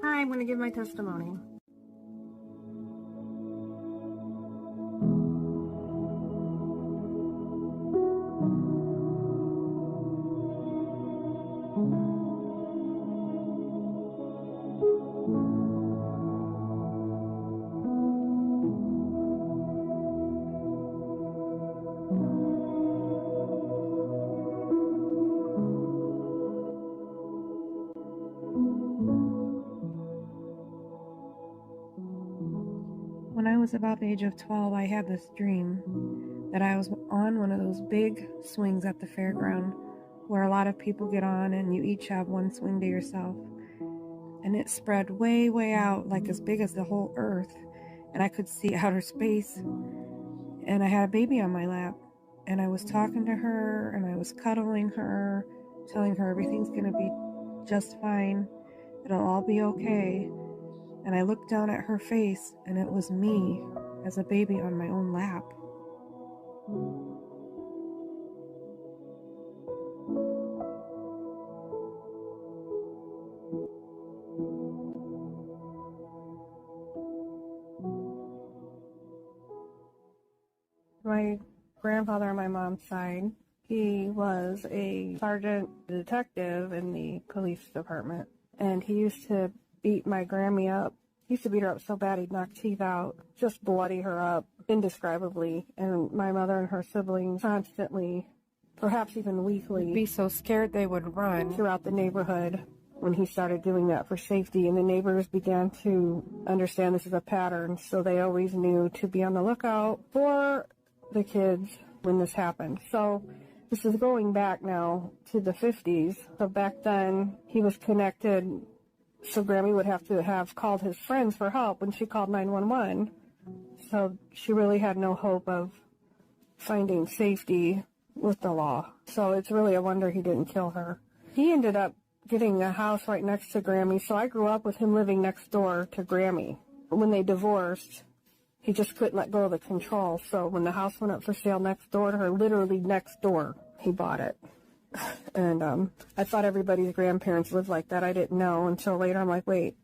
Hi, I'm going to give my testimony. When I was about the age of 12, I had this dream that I was on one of those big swings at the fairground where a lot of people get on and you each have one swing to yourself. And it spread way, way out, like as big as the whole earth. And I could see outer space. And I had a baby on my lap. And I was talking to her and I was cuddling her, telling her everything's going to be just fine. It'll all be okay. And I looked down at her face, and it was me as a baby on my own lap. My grandfather on my mom's side, he was a sergeant detective in the police department, and he used to beat my Grammy up. He used to beat her up so bad he'd knock teeth out, just bloody her up indescribably. And my mother and her siblings constantly, perhaps even weekly, would be so scared they would run throughout the neighborhood when he started doing that for safety. And the neighbors began to understand this is a pattern, so they always knew to be on the lookout for the kids when this happened. So this is going back now to the 50s. So back then he was connected. So Grammy would have to have called his friends for help when she called 911. So she really had no hope of finding safety with the law. So it's really a wonder he didn't kill her. He ended up getting a house right next to Grammy, so I grew up with him living next door to Grammy. When they divorced, he just couldn't let go of the control. So when the house went up for sale next door to her, literally next door, he bought it. And I thought everybody's grandparents lived like that. I didn't know until later. I'm like, wait,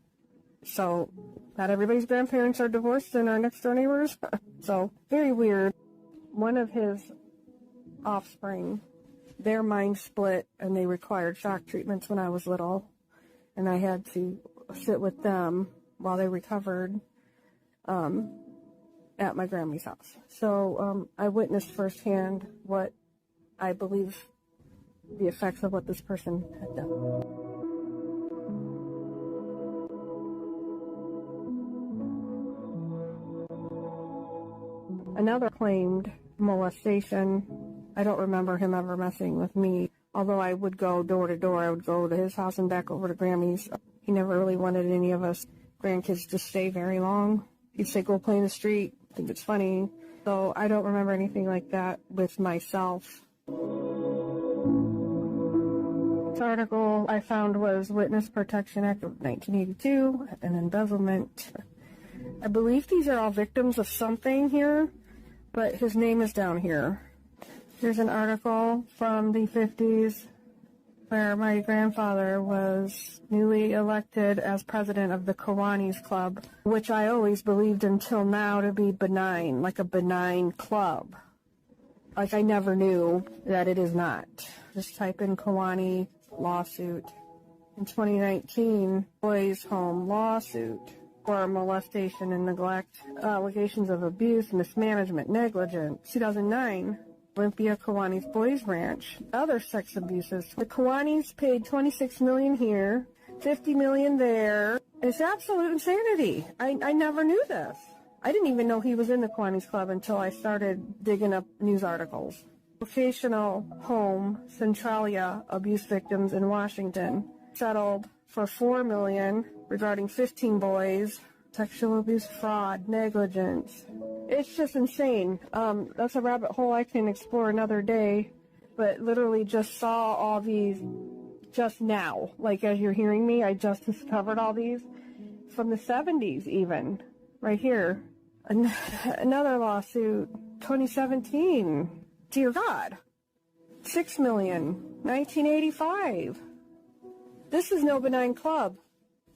so not everybody's grandparents are divorced and are next door neighbors? So very weird. One of his offspring, their mind split and they required shock treatments when I was little. And I had to sit with them while they recovered at my Grammy's house. So I witnessed firsthand what I believe the effects of what this person had done. Another claimed molestation. I don't remember him ever messing with me, although I would go door to door. I would go to his house and back over to Grammy's. He never really wanted any of us grandkids to stay very long. He'd say, go play in the street. I think it's funny. So I don't remember anything like that with myself. This article I found was Witness Protection Act of 1982 and embezzlement. I believe these are all victims of something here, but his name is down here. Here's an article from the 50s where my grandfather was newly elected as president of the Kiwanis Club, which I always believed until now to be benign, like a benign club. Like I never knew that it is not. Just type in Kiwani lawsuit. In 2019, boys' home lawsuit for molestation and neglect, allegations of abuse, mismanagement, negligence. 2009, Olympia Kiwani's Boys Ranch, other sex abuses. The Kiwanis paid $26 million here, $50 million there. It's absolute insanity. I never knew this. I didn't even know he was in the Kiwanis Club until I started digging up news articles. Vocational home Centralia abuse victims in Washington settled for $4 million regarding 15 boys. Sexual abuse, fraud, negligence. It's just insane. That's a rabbit hole I can explore another day, but literally just saw all these just now. Like as you're hearing me, I just discovered all these from the 70s even. Right here. Another lawsuit, 2017. Dear God. $6 million, 1985. This is no benign club.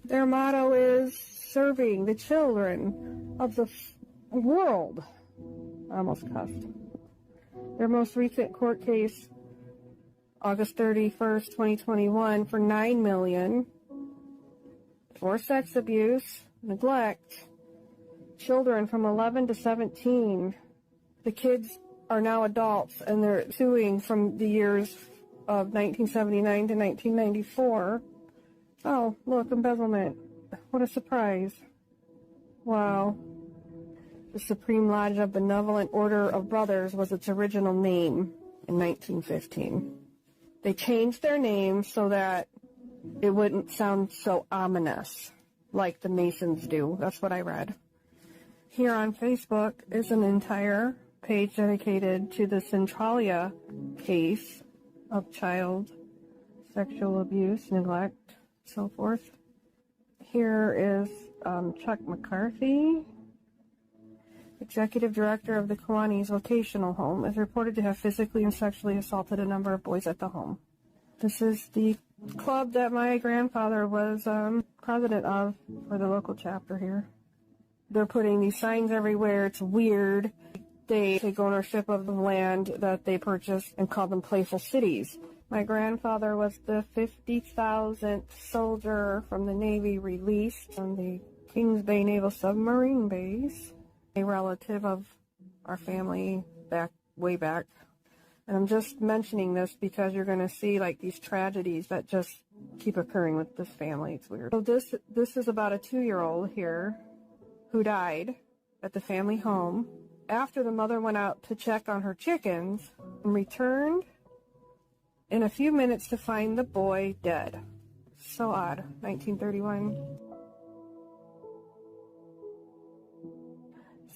Their motto is serving the children of the world. I almost cussed. Their most recent court case, August 31st, 2021, for $9 million for sex abuse, neglect, children from 11 to 17. The kids are now adults, and they're suing from the years of 1979 to 1994. Oh, look, embezzlement. What a surprise. Wow. The Supreme Lodge of Benevolent Order of Brothers was its original name in 1915. They changed their name so that it wouldn't sound so ominous like the Masons do. That's what I read. Here on Facebook is an entire page dedicated to the Centralia case of child sexual abuse, neglect, so forth. Here is Chuck McCarthy, executive director of the Kiwanis Vocational Home, is reported to have physically and sexually assaulted a number of boys at the home. This is the club that my grandfather was president of for the local chapter here. They're putting these signs everywhere. It's weird. They take ownership of the land that they purchased and call them playful cities. My grandfather was the 50,000th soldier from the Navy released on the Kings Bay Naval Submarine Base, a relative of our family way back. And I'm just mentioning this because you're going to see like these tragedies that just keep occurring with this family. It's weird. So this is about a 2-year-old here who died at the family home after the mother went out to check on her chickens and returned in a few minutes to find the boy dead. So odd. 1931.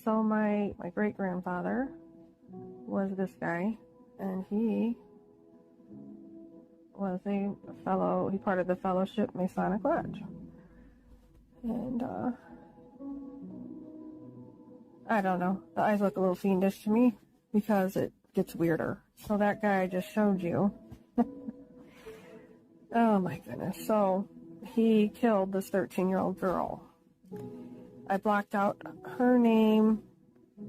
So my great-grandfather was this guy, and he was he part of the Fellowship Masonic Lodge. And, I don't know, the eyes look a little fiendish to me because it gets weirder. So that guy I just showed you, oh my goodness, so he killed this 13-year-old girl. I blocked out her name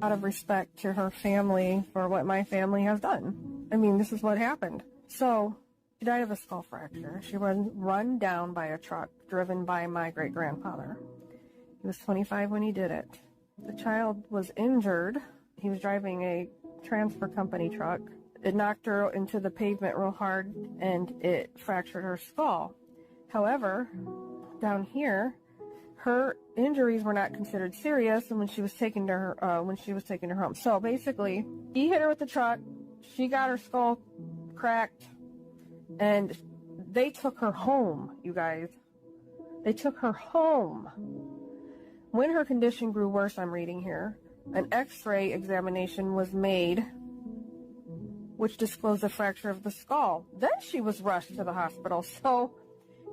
out of respect to her family for what my family has done. I mean, this is what happened. So, she died of a skull fracture. She was run down by a truck driven by my great-grandfather. He was 25 when he did it. The child was injured. He was driving a transfer company truck. It knocked her into the pavement real hard, and it fractured her skull. However, down here, her injuries were not considered serious, and when she was taken to her home. So basically, he hit her with the truck. She got her skull cracked, and they took her home. You guys, they took her home. When her condition grew worse, I'm reading here, an X-ray examination was made, which disclosed a fracture of the skull. Then she was rushed to the hospital. So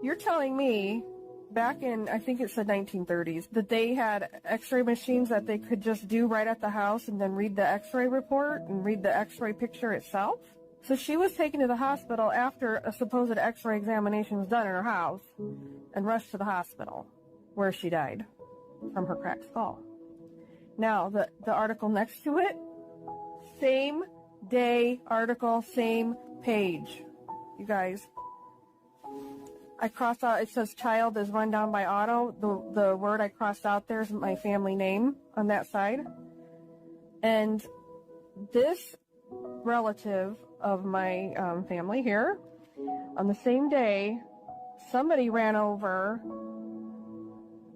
you're telling me back in, I think it said 1930s, that they had X-ray machines that they could just do right at the house and then read the X-ray report and read the X-ray picture itself? So she was taken to the hospital after a supposed X-ray examination was done in her house and rushed to the hospital where she died from her cracked skull. Now, the article next to it, same day article, same page. You guys, I crossed out, it says child is run down by auto. The word I crossed out there is my family name on that side. And this relative of my family here, on the same day, somebody ran over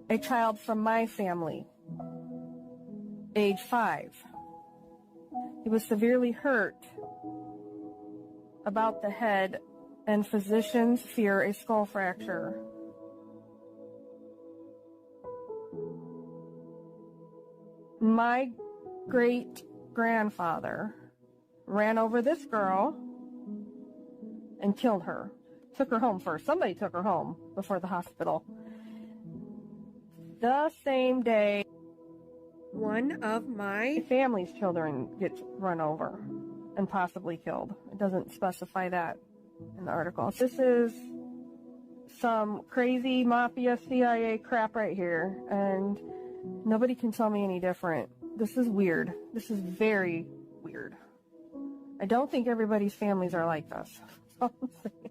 a child from my family, age 5. He was severely hurt about the head, and physicians fear a skull fracture. My great-grandfather ran over this girl and killed her. Took her home first. Somebody took her home before the hospital. The same day, one of my family's children gets run over and possibly killed. It doesn't specify that in the article. This is some crazy mafia CIA crap right here, and nobody can tell me any different. This is weird. This is very weird. I don't think everybody's families are like this. That's all I'm saying.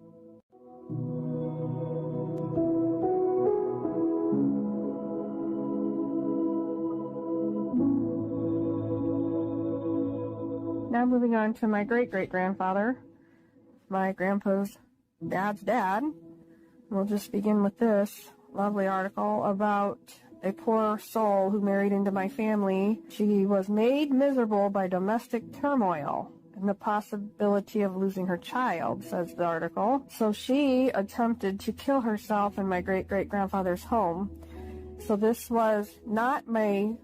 Now moving on to my great-great-grandfather, my grandpa's dad's dad. We'll just begin with this lovely article about a poor soul who married into my family. She was made miserable by domestic turmoil and the possibility of losing her child, says the article. So she attempted to kill herself in my great-great-grandfather's home. So this was not my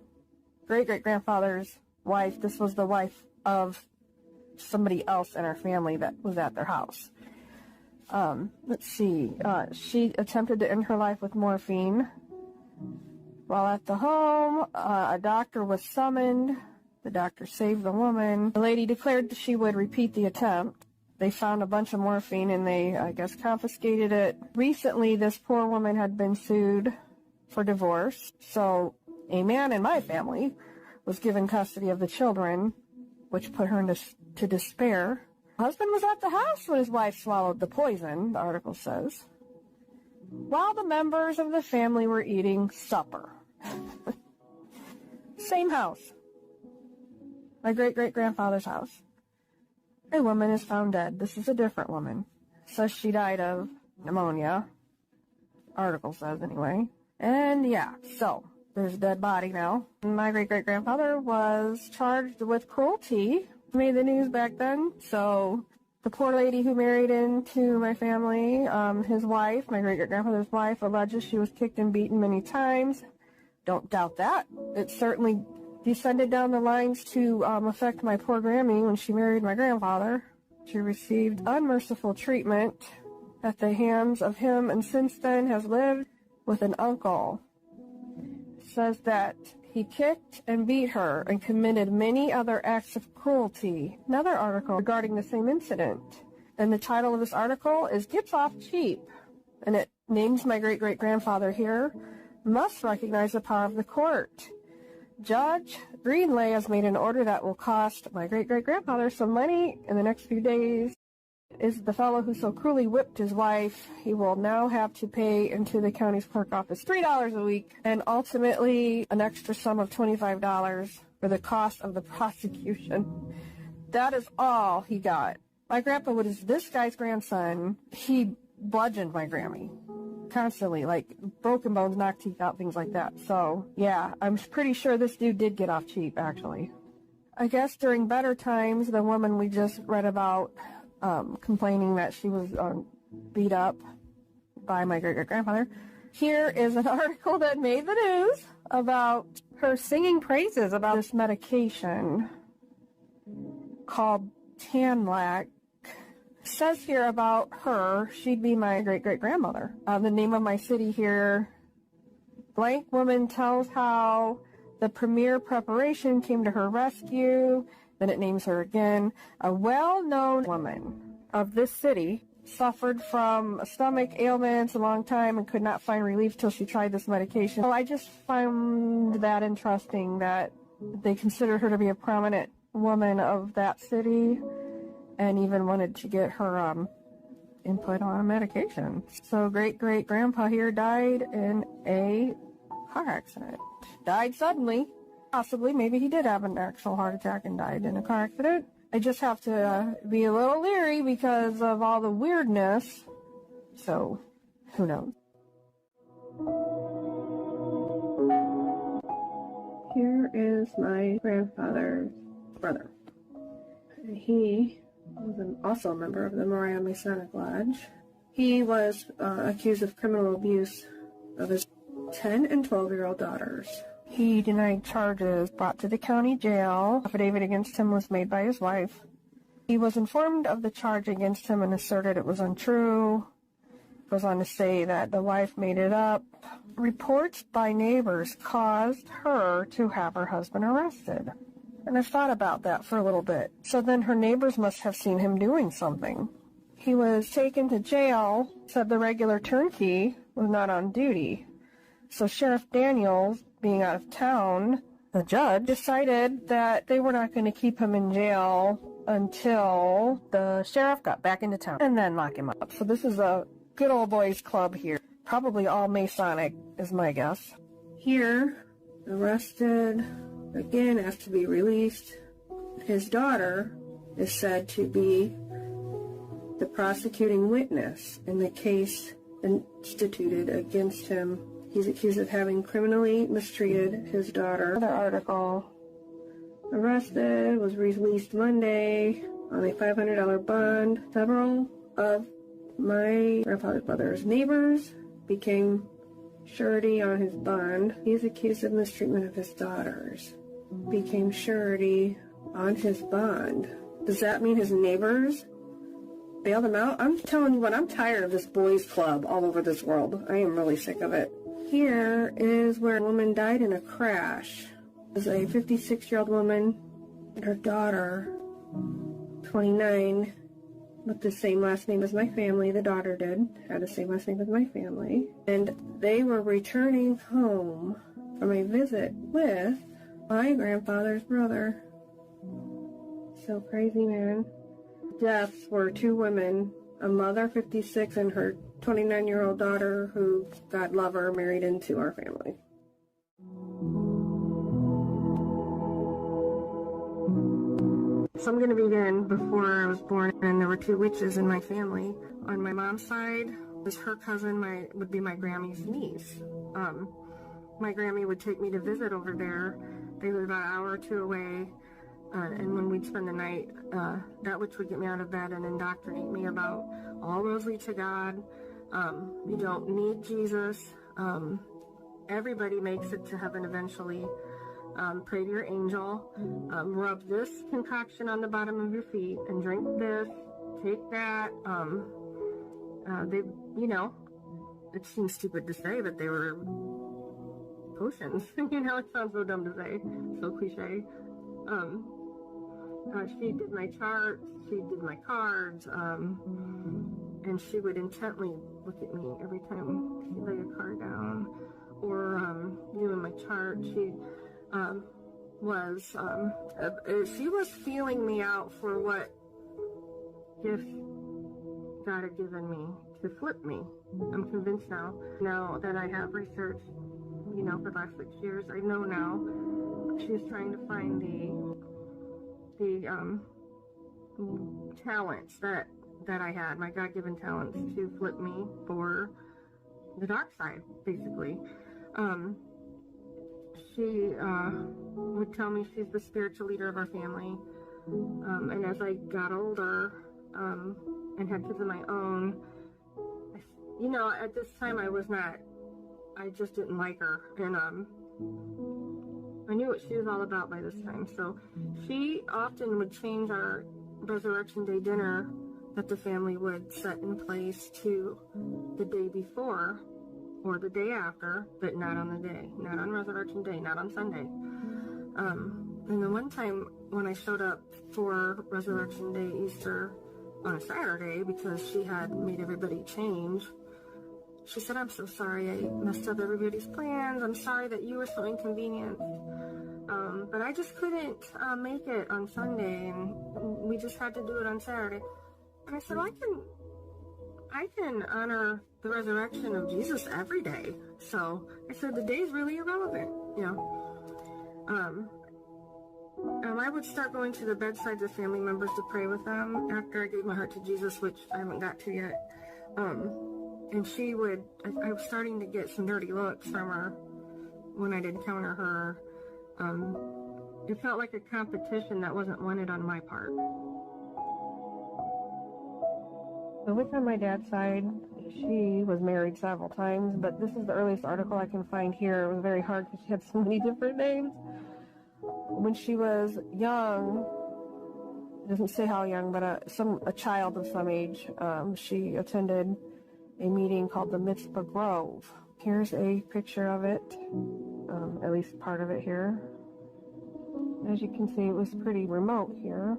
great-great-grandfather's wife. This was the wife of somebody else in our family that was at their house. Let's see. She attempted to end her life with morphine. While at the home, a doctor was summoned. The doctor saved the woman. The lady declared that she would repeat the attempt. They found a bunch of morphine and they, I guess, confiscated it. Recently, this poor woman had been sued for divorce. So a man in my family was given custody of the children, which put her into despair. Her husband was at the house when his wife swallowed the poison, the article says, while the members of the family were eating supper. Same house. My great-great-grandfather's house. A woman is found dead. This is a different woman. Says she died of pneumonia. Article says, anyway. And yeah, so there's a dead body now. My great-great-grandfather was charged with cruelty. Made the news back then. So the poor lady who married into my family, his wife, my great-great-grandfather's wife, alleges she was kicked and beaten many times. Don't doubt that. It certainly descended down the lines to affect my poor Grammy when she married my grandfather. She received unmerciful treatment at the hands of him, and since then has lived with an uncle. Says that he kicked and beat her and committed many other acts of cruelty. Another article regarding the same incident. And the title of this article is Gets Off Cheap. And it names my great-great-grandfather here. Must recognize the power of the court. Judge Greenlay has made an order that will cost my great-great-grandfather some money in the next few days. Is the fellow who so cruelly whipped his wife. He will now have to pay into the county's clerk office $3 a week and ultimately an extra sum of $25 for the cost of the prosecution. That is all he got. My grandpa was this guy's grandson. He bludgeoned my Grammy constantly, like broken bones, knocked teeth out, things like that. So yeah, I'm pretty sure this dude did get off cheap, actually. I guess during better times, the woman we just read about complaining that she was beat up by my great-great-grandfather. Here is an article that made the news about her singing praises about this medication called Tanlac. Says here about her, she'd be my great-great-grandmother. The name of my city here, blank woman tells how the premier preparation came to her rescue. Then it names her again. A well-known woman of this city suffered from stomach ailments a long time and could not find relief till she tried this medication. So I just found that interesting that they considered her to be a prominent woman of that city and even wanted to get her input on a medication. So great-great-grandpa here died in a car accident. Died suddenly. Possibly, maybe he did have an actual heart attack and died in a car accident. I just have to be a little leery because of all the weirdness. So, who knows? Here is my grandfather's brother. He was also a member of the Moriah Masonic Lodge. He was accused of criminal abuse of his 10 and 12-year-old daughters. He denied charges brought to the county jail. Affidavit against him was made by his wife. He was informed of the charge against him and asserted it was untrue. Goes on to say that the wife made it up. Reports by neighbors caused her to have her husband arrested. And I've thought about that for a little bit. So then her neighbors must have seen him doing something. He was taken to jail, said the regular turnkey was not on duty. So Sheriff Daniels, being out of town, the judge decided that they were not going to keep him in jail until the sheriff got back into town and then lock him up. So this is a good old boys club here. Probably all Masonic is my guess. Here, arrested, again asked to be released. His daughter is said to be the prosecuting witness in the case instituted against him. He's accused of having criminally mistreated his daughter. Another article. Arrested, was released Monday on a $500 bond. Several of my grandfather's brother's neighbors became surety on his bond. He's accused of mistreatment of his daughters. Became surety on his bond. Does that mean his neighbors bailed him out? I'm telling you what, I'm tired of this boys club all over this world. I am really sick of it. Here is where a woman died in a crash. It was a 56-year-old woman and her daughter, 29, with the same last name as my family. The daughter had the same last name as my family. And they were returning home from a visit with my grandfather's brother. So crazy, man. Deaths were two women, a mother, 56, and her 29-year-old daughter, who, God love her, married into our family. So I'm going to begin before I was born, and there were two witches in my family. On my mom's side was her cousin, would be my Grammy's niece. My Grammy would take me to visit over there. They lived about an hour or two away. And when we'd spend the night, that witch would get me out of bed and indoctrinate me about all roads lead to God. You don't need Jesus. Everybody makes it to heaven eventually. Pray to your angel. Rub this concoction on the bottom of your feet and drink this. Take that. It seems stupid to say, but they were potions. It sounds so dumb to say. So cliche. She did my charts, she did my cards, and she would intently look at me every time she laid a card down, or doing my chart. She was feeling me out for what gift God had given me to flip me. I'm convinced now that I have researched, for the last 6 years, I know now she's trying to find the talents that I had, my God-given talents to flip me for the dark side, basically. She would tell me she's the spiritual leader of our family. And as I got older and had kids of my own, at this time I just didn't like her. And I knew what she was all about by this time. So she often would change our Resurrection Day dinner that the family would set in place to the day before or the day after, but not on the day, not on Resurrection Day, not on Sunday. And the one time when I showed up for Resurrection Day, Easter, on a Saturday, because she had made everybody change, she said, "I'm so sorry I messed up everybody's plans. I'm sorry that you were so inconvenient. But I just couldn't make it on Sunday, and we just had to do it on Saturday." And I said, "Well, I can honor the resurrection of Jesus every day." So I said, the day's really irrelevant, I would start going to the bedsides of family members to pray with them after I gave my heart to Jesus, which I haven't got to yet. And I was starting to get some dirty looks from her when I'd encounter her. It felt like a competition that wasn't wanted on my part. So with on my dad's side, she was married several times, but this is the earliest article I can find here. It was very hard because she had so many different names. When she was young, it doesn't say how young, but a child of some age, she attended a meeting called the Mizpah Grove. Here's a picture of it, at least part of it here. As you can see, it was pretty remote here.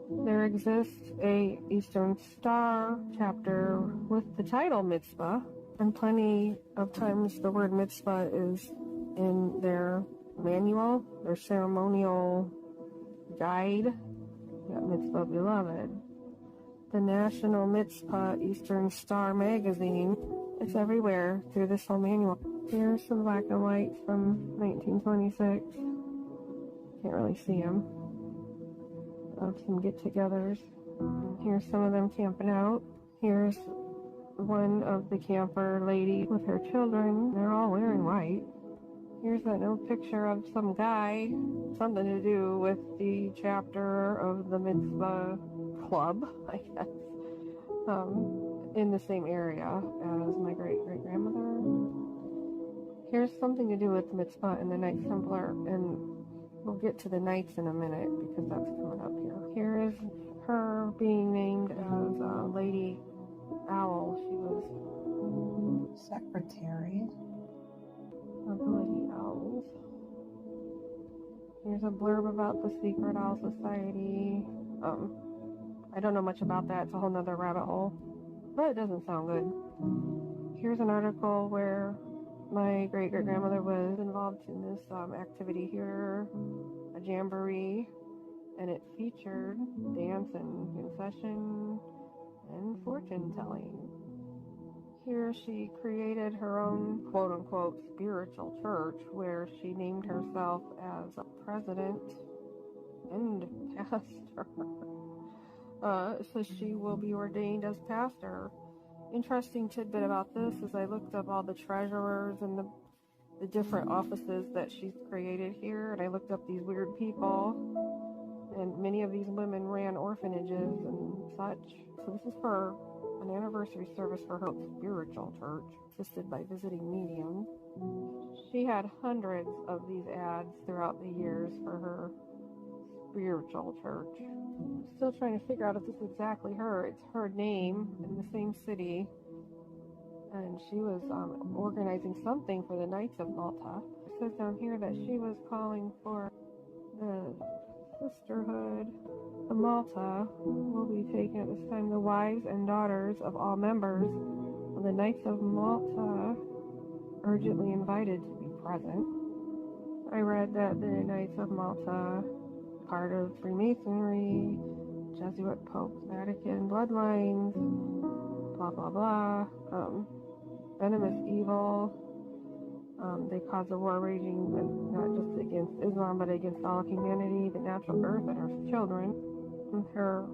There exists a Eastern Star chapter with the title Mizpah, and plenty of times the word Mizpah is in their manual, their ceremonial guide. We got Mizpah Beloved. The National Mizpah Eastern Star magazine. It's everywhere through this whole manual. Here's some black and whites from 1926. Can't really see them. Of some get-togethers. Here's some of them camping out. Here's one of the camper lady with her children. They're all wearing white. Here's that old picture of some guy, something to do with the chapter of the Mitzvah Club, I guess, in the same area as my great-great-grandmother. Here's something to do with Mitzvah and the Knights Templar, and we'll get to the Knights in a minute because that's coming up here. Here is her being named as Lady Owl. She was secretary of the Lady Owls. Here's a blurb about the Secret Owl Society. I don't know much about that. It's a whole nother rabbit hole, but it doesn't sound good. Here's an article where my great-great-grandmother was involved in this activity here, a jamboree, and it featured dance and concession and fortune-telling. Here she created her own quote-unquote spiritual church where she named herself as a president and pastor. So she will be ordained as pastor. Interesting tidbit about this is I looked up all the treasurers and the different offices that she's created here, and I looked up these weird people, and many of these women ran orphanages and such. So this is for an anniversary service for her spiritual church, assisted by visiting mediums. She had hundreds of these ads throughout the years for her spiritual church. I'm still trying to figure out if this is exactly her. It's her name in the same city, and she was organizing something for the Knights of Malta. It says down here that she was calling for the Sisterhood of Malta will be taken at this time. The wives and daughters of all members of the Knights of Malta urgently invited to be present. I read that the Knights of Malta, part of Freemasonry, Jesuit Pope Vatican bloodlines, blah blah blah, venomous evil. They cause a war raging not just against Islam but against all humanity, the natural earth, and her children. And her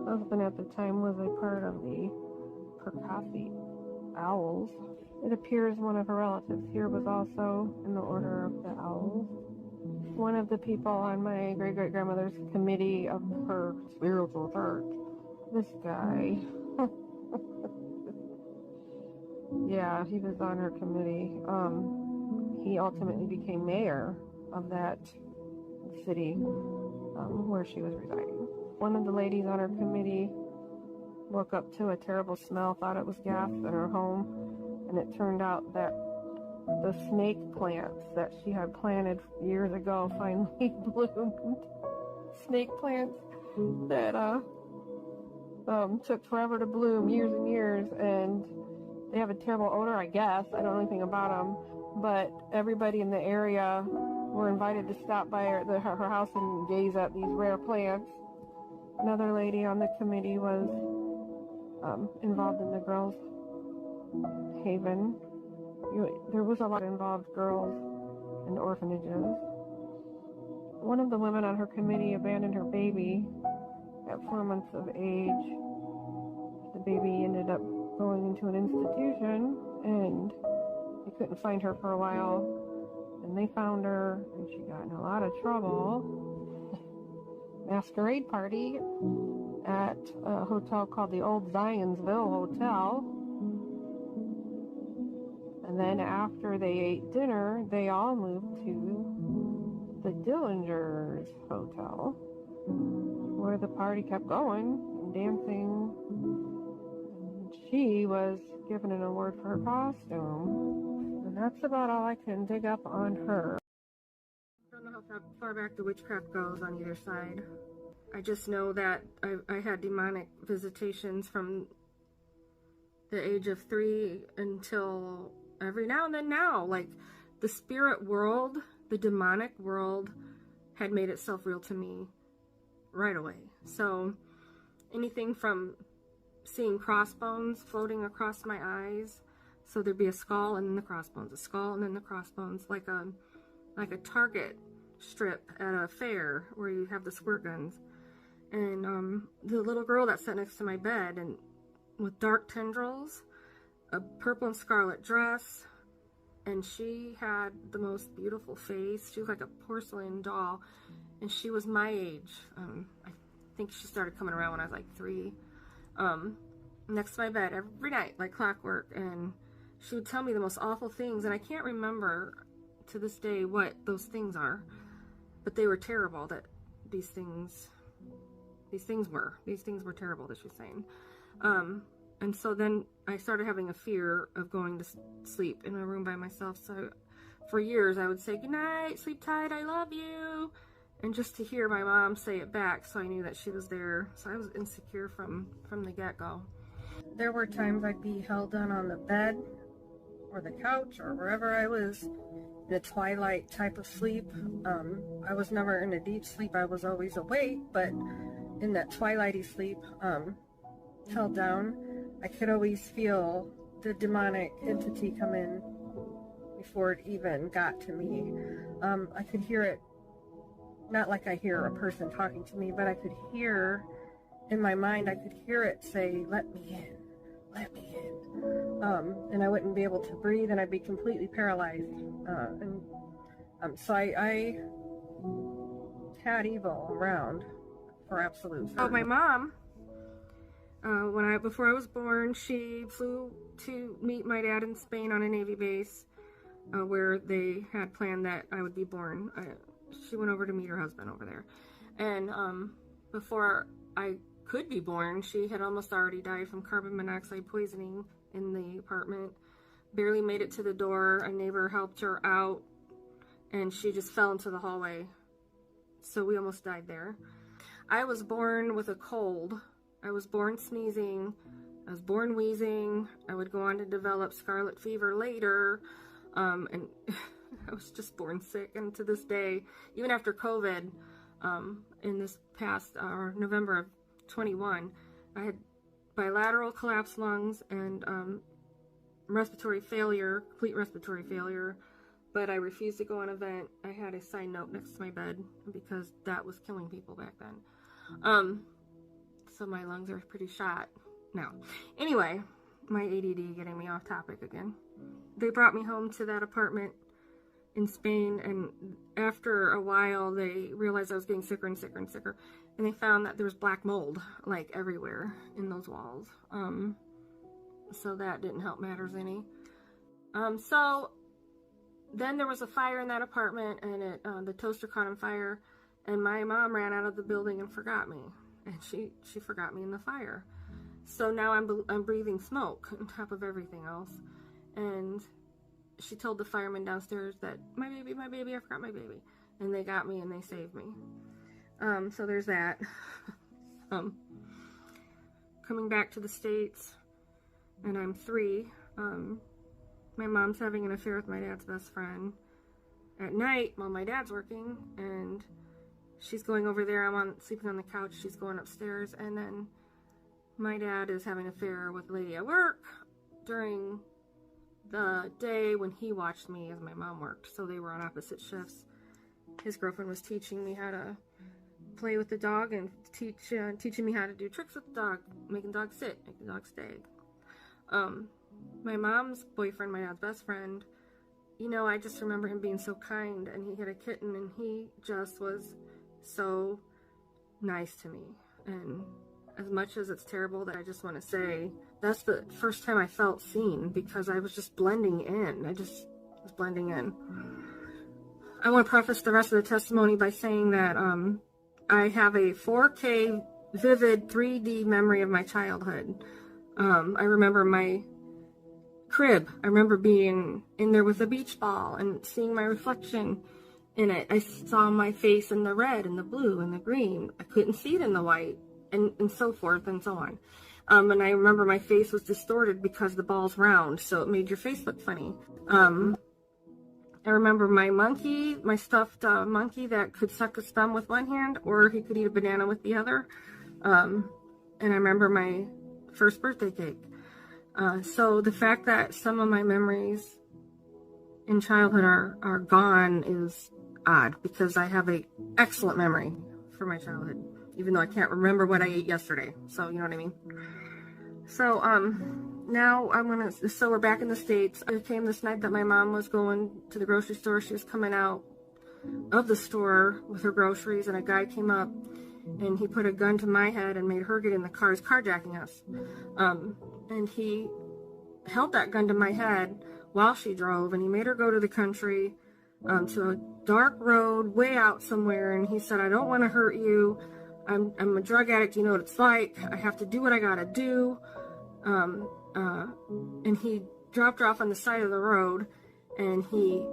husband at the time was a part of the Percassi Owls. It appears one of her relatives here was also in the Order of the Owls. One of the people on my great-great-grandmother's committee of her spiritual church, this guy, yeah, he was on her committee. He ultimately became mayor of that city where she was residing. One of the ladies on her committee woke up to a terrible smell, thought it was gas in her home, and it turned out that the snake plants that she had planted years ago finally bloomed. Snake plants that took forever to bloom, years and years, and they have a terrible odor, I guess. I don't know anything about them, but everybody in the area were invited to stop by her house and gaze at these rare plants. Another lady on the committee was involved in the Girls' Haven. There was a lot of involved girls and orphanages. One of the women on her committee abandoned her baby at 4 months of age. The baby ended up going into an institution, and they couldn't find her for a while. And they found her, and she got in a lot of trouble. Masquerade party at a hotel called the Old Zionsville Hotel. And then after they ate dinner, they all moved to the Dillingers Hotel, where the party kept going and dancing. And she was given an award for her costume. And that's about all I can dig up on her. I don't know how far back the witchcraft goes on either side. I just know that I had demonic visitations from the age of 3 until every now and then now. Like, the spirit world, the demonic world had made itself real to me right away. So anything from seeing crossbones floating across my eyes, so there'd be a skull and then the crossbones, a skull and then the crossbones, like a target strip at a fair where you have the squirt guns. And the little girl that sat next to my bed, and with dark tendrils, a purple and scarlet dress, and she had the most beautiful face. She was like a porcelain doll, and she was my age. I think she started coming around when I was like 3. Next to my bed every night, like clockwork, and she would tell me the most awful things, and I can't remember to this day what those things are, but they were terrible. That these things were terrible that she was saying. And so then I started having a fear of going to sleep in a room by myself. So for years I would say, "Good night, sleep tight, I love you." And just to hear my mom say it back, so I knew that she was there. So I was insecure from the get-go. There were times I'd be held down on the bed or the couch or wherever I was, in a twilight type of sleep. I was never in a deep sleep. I was always awake, but in that twilighty sleep, held down, I could always feel the demonic entity come in before it even got to me. I could hear it, not like I hear a person talking to me, but I could hear, in my mind, I could hear it say, "Let me in, let me in." And I wouldn't be able to breathe, and I'd be completely paralyzed. So I had evil around, for absolute certain. Oh, my mom, before I was born, she flew to meet my dad in Spain on a Navy base, where they had planned that I would be born. She went over to meet her husband over there. And before I could be born, she had almost already died from carbon monoxide poisoning in the apartment. Barely made it to the door. A neighbor helped her out, and she just fell into the hallway. So we almost died there. I was born with a cold. I was born sneezing. I was born wheezing. I would go on to develop scarlet fever later. And I was just born sick. And to this day, even after COVID, in this past November of 21, I had bilateral collapsed lungs and respiratory failure, complete respiratory failure. But I refused to go on a vent. I had a sign note next to my bed because that was killing people back then. So my lungs are pretty shot now. Anyway, my ADD getting me off topic again. They brought me home to that apartment in Spain, and after a while they realized I was getting sicker and sicker and sicker, and they found that there was black mold like everywhere in those walls. So that didn't help matters any. So then there was a fire in that apartment, and the toaster caught on fire, and my mom ran out of the building and forgot me, and she forgot me in the fire. So now I'm breathing smoke on top of everything else, and she told the firemen downstairs that my baby, I forgot my baby, and they got me and they saved me. So there's that. Coming back to the States, and I'm 3. My mom's having an affair with my dad's best friend at night while my dad's working, and she's going over there. I'm sleeping on the couch. She's going upstairs, and then my dad is having an affair with a lady at work during the day when he watched me as my mom worked. So they were on opposite shifts. His girlfriend was teaching me how to play with the dog and teaching me how to do tricks with the dog, making the dog sit, making the dog stay. My mom's boyfriend, my dad's best friend, you know, I just remember him being so kind, and he had a kitten, and he just was so nice to me. And as much as it's terrible that I just want to say, that's the first time I felt seen, because I was just blending in. I just was blending in. I want to preface the rest of the testimony by saying that I have a 4K vivid 3D memory of my childhood. I remember my crib. I remember being in there with a beach ball and seeing my reflection And I saw my face in the red and the blue and the green. I couldn't see it in the white, and so forth and so on. And I remember my face was distorted because the ball's round, so it made your face look funny. I remember my monkey, my stuffed monkey that could suck his thumb with one hand, or he could eat a banana with the other. And I remember my first birthday cake. So the fact that some of my memories in childhood are gone is odd, because I have a excellent memory for my childhood, even though I can't remember what I ate yesterday. So you know what I mean? So now so we're back in the States. It came this night that my mom was going to the grocery store. She was coming out of the store with her groceries, and a guy came up and he put a gun to my head and made her get in the car. He's carjacking us. And he held that gun to my head while she drove, and he made her go to the country, to a dark road way out somewhere, and he said, I don't want to hurt you. I'm a drug addict, you know what it's like. I have to do what I gotta do. And he dropped her off on the side of the road, and he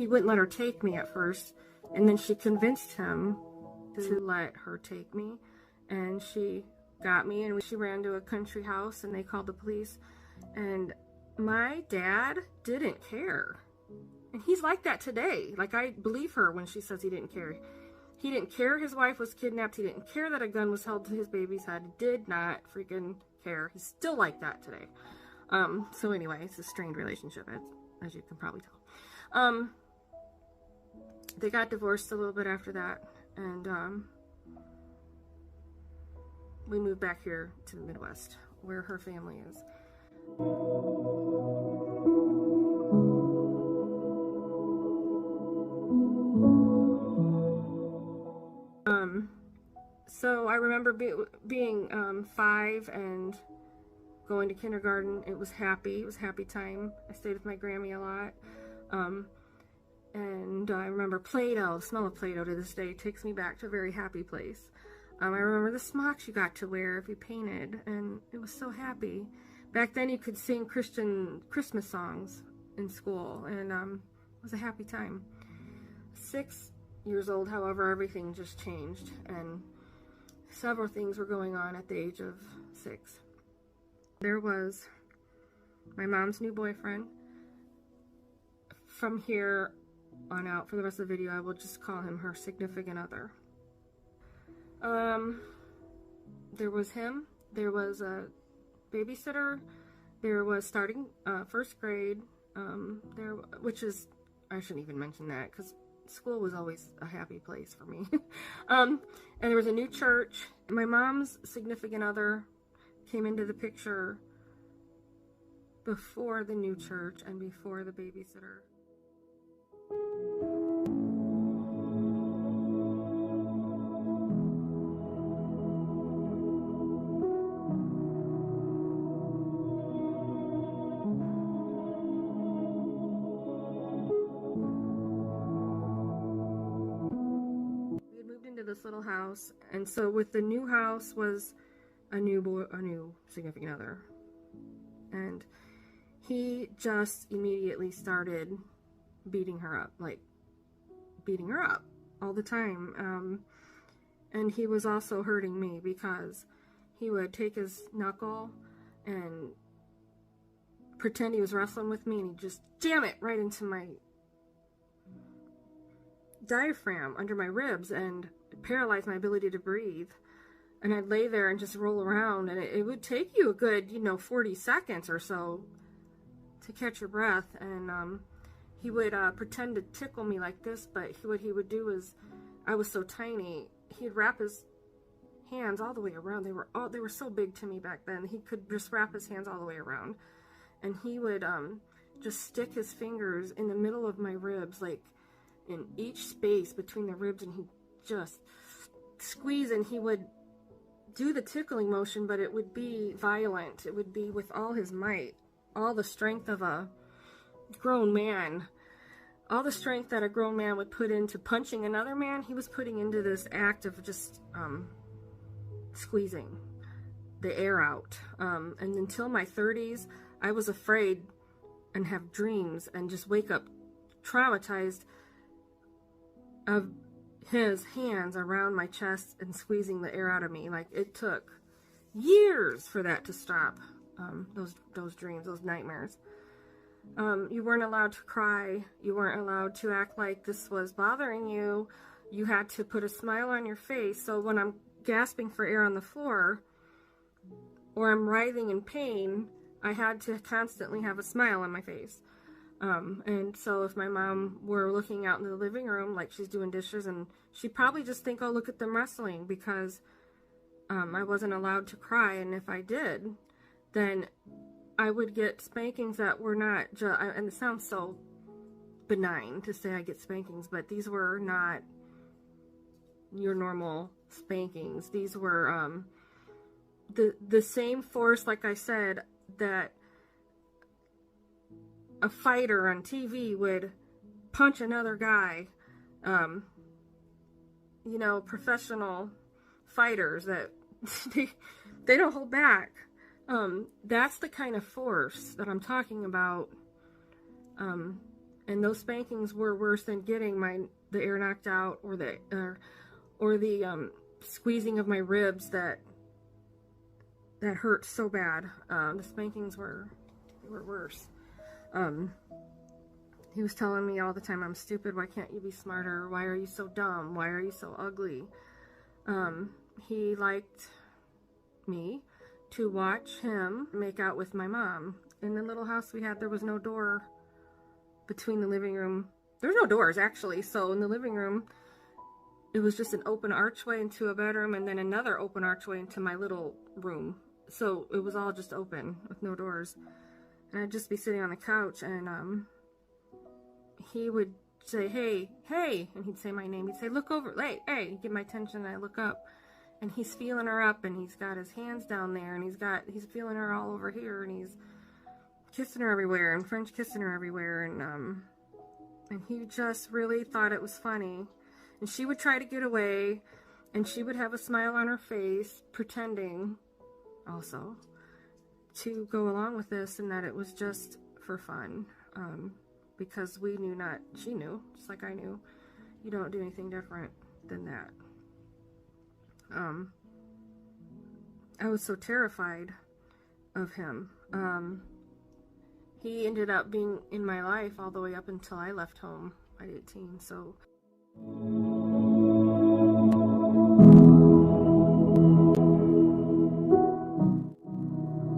wouldn't let her take me at first, and then she convinced him to let her take me, and she got me, and she ran to a country house, and they called the police. And my dad didn't care, and he's like that today. Like, I believe her when she says he didn't care. He didn't care his wife was kidnapped. He didn't care that a gun was held to his baby's head. He did not freaking care. He's still like that today. So anyway, it's a strained relationship, as you can probably tell. They got divorced a little bit after that, and we moved back here to the Midwest, where her family is. So I remember being 5 and going to kindergarten. It was happy. It was a happy time. I stayed with my Grammy a lot. And I remember Play-Doh. The smell of Play-Doh to this day takes me back to a very happy place. I remember the smocks you got to wear if you painted, and it was so happy. Back then you could sing Christian Christmas songs in school, and it was a happy time. 6 years old, however, everything just changed, and several things were going on at the age of 6. There was my mom's new boyfriend. From here on out, for the rest of the video, I will just call him her significant other. There was him. There was a babysitter. There was starting first grade. Which is, I shouldn't even mention that, because school was always a happy place for me. And there was a new church. My mom's significant other came into the picture before the new church and before the babysitter. This little house, and so with the new house was a new significant other, and he just immediately started beating her up, like beating her up all the time. And he was also hurting me, because he would take his knuckle and pretend he was wrestling with me, and he'd just jam it right into my diaphragm under my ribs and paralyze my ability to breathe. And I'd lay there and just roll around, and it would take you a good 40 seconds or so to catch your breath. And he would pretend to tickle me like this, but what he would do is, I was so tiny, he'd wrap his hands all the way around. They were so big to me back then. He could just wrap his hands all the way around, and he would just stick his fingers in the middle of my ribs, like in each space between the ribs, and he'd just squeeze, and he would do the tickling motion, but it would be violent. It would be with all his might, all the strength of a grown man, all the strength that a grown man would put into punching another man, he was putting into this act of just squeezing the air out. And until my 30s, I was afraid and have dreams and just wake up traumatized of his hands around my chest and squeezing the air out of me. Like, it took years for that to stop. Those dreams, those nightmares. You weren't allowed to cry. You weren't allowed to act like this was bothering you. You had to put a smile on your face. So when I'm gasping for air on the floor, or I'm writhing in pain, I had to constantly have a smile on my face. And so if my mom were looking out in the living room, like she's doing dishes, and she'd probably just think, oh, look at them wrestling, because I wasn't allowed to cry. And if I did, then I would get spankings that were not just, and it sounds so benign to say I get spankings, but these were not your normal spankings. These were the same force, like I said, that a fighter on TV would punch another guy. You know, professional fighters that they don't hold back. That's the kind of force that I'm talking about. And those spankings were worse than getting the air knocked out, or the squeezing of my ribs that hurt so bad. The spankings were worse. He was telling me all the time, I'm stupid, why can't you be smarter? Why are you so dumb? Why are you so ugly? He liked me to watch him make out with my mom. In the little house we had, there was no door between the living room. There's no doors, actually. So in the living room, it was just an open archway into a bedroom, and then another open archway into my little room. So it was all just open with no doors. And I'd just be sitting on the couch, and he would say, hey, hey, and he'd say my name. He'd say, look over, hey, hey, he'd get my attention, and I look up, and he's feeling her up, and he's got his hands down there, and he's feeling her all over here, and he's kissing her everywhere, and French kissing her everywhere, and he just really thought it was funny. And she would try to get away, and she would have a smile on her face, pretending also to go along with this, and that it was just for fun, because she knew, just like I knew, you don't do anything different than that. I was so terrified of him. He ended up being in my life all the way up until I left home at 18, so.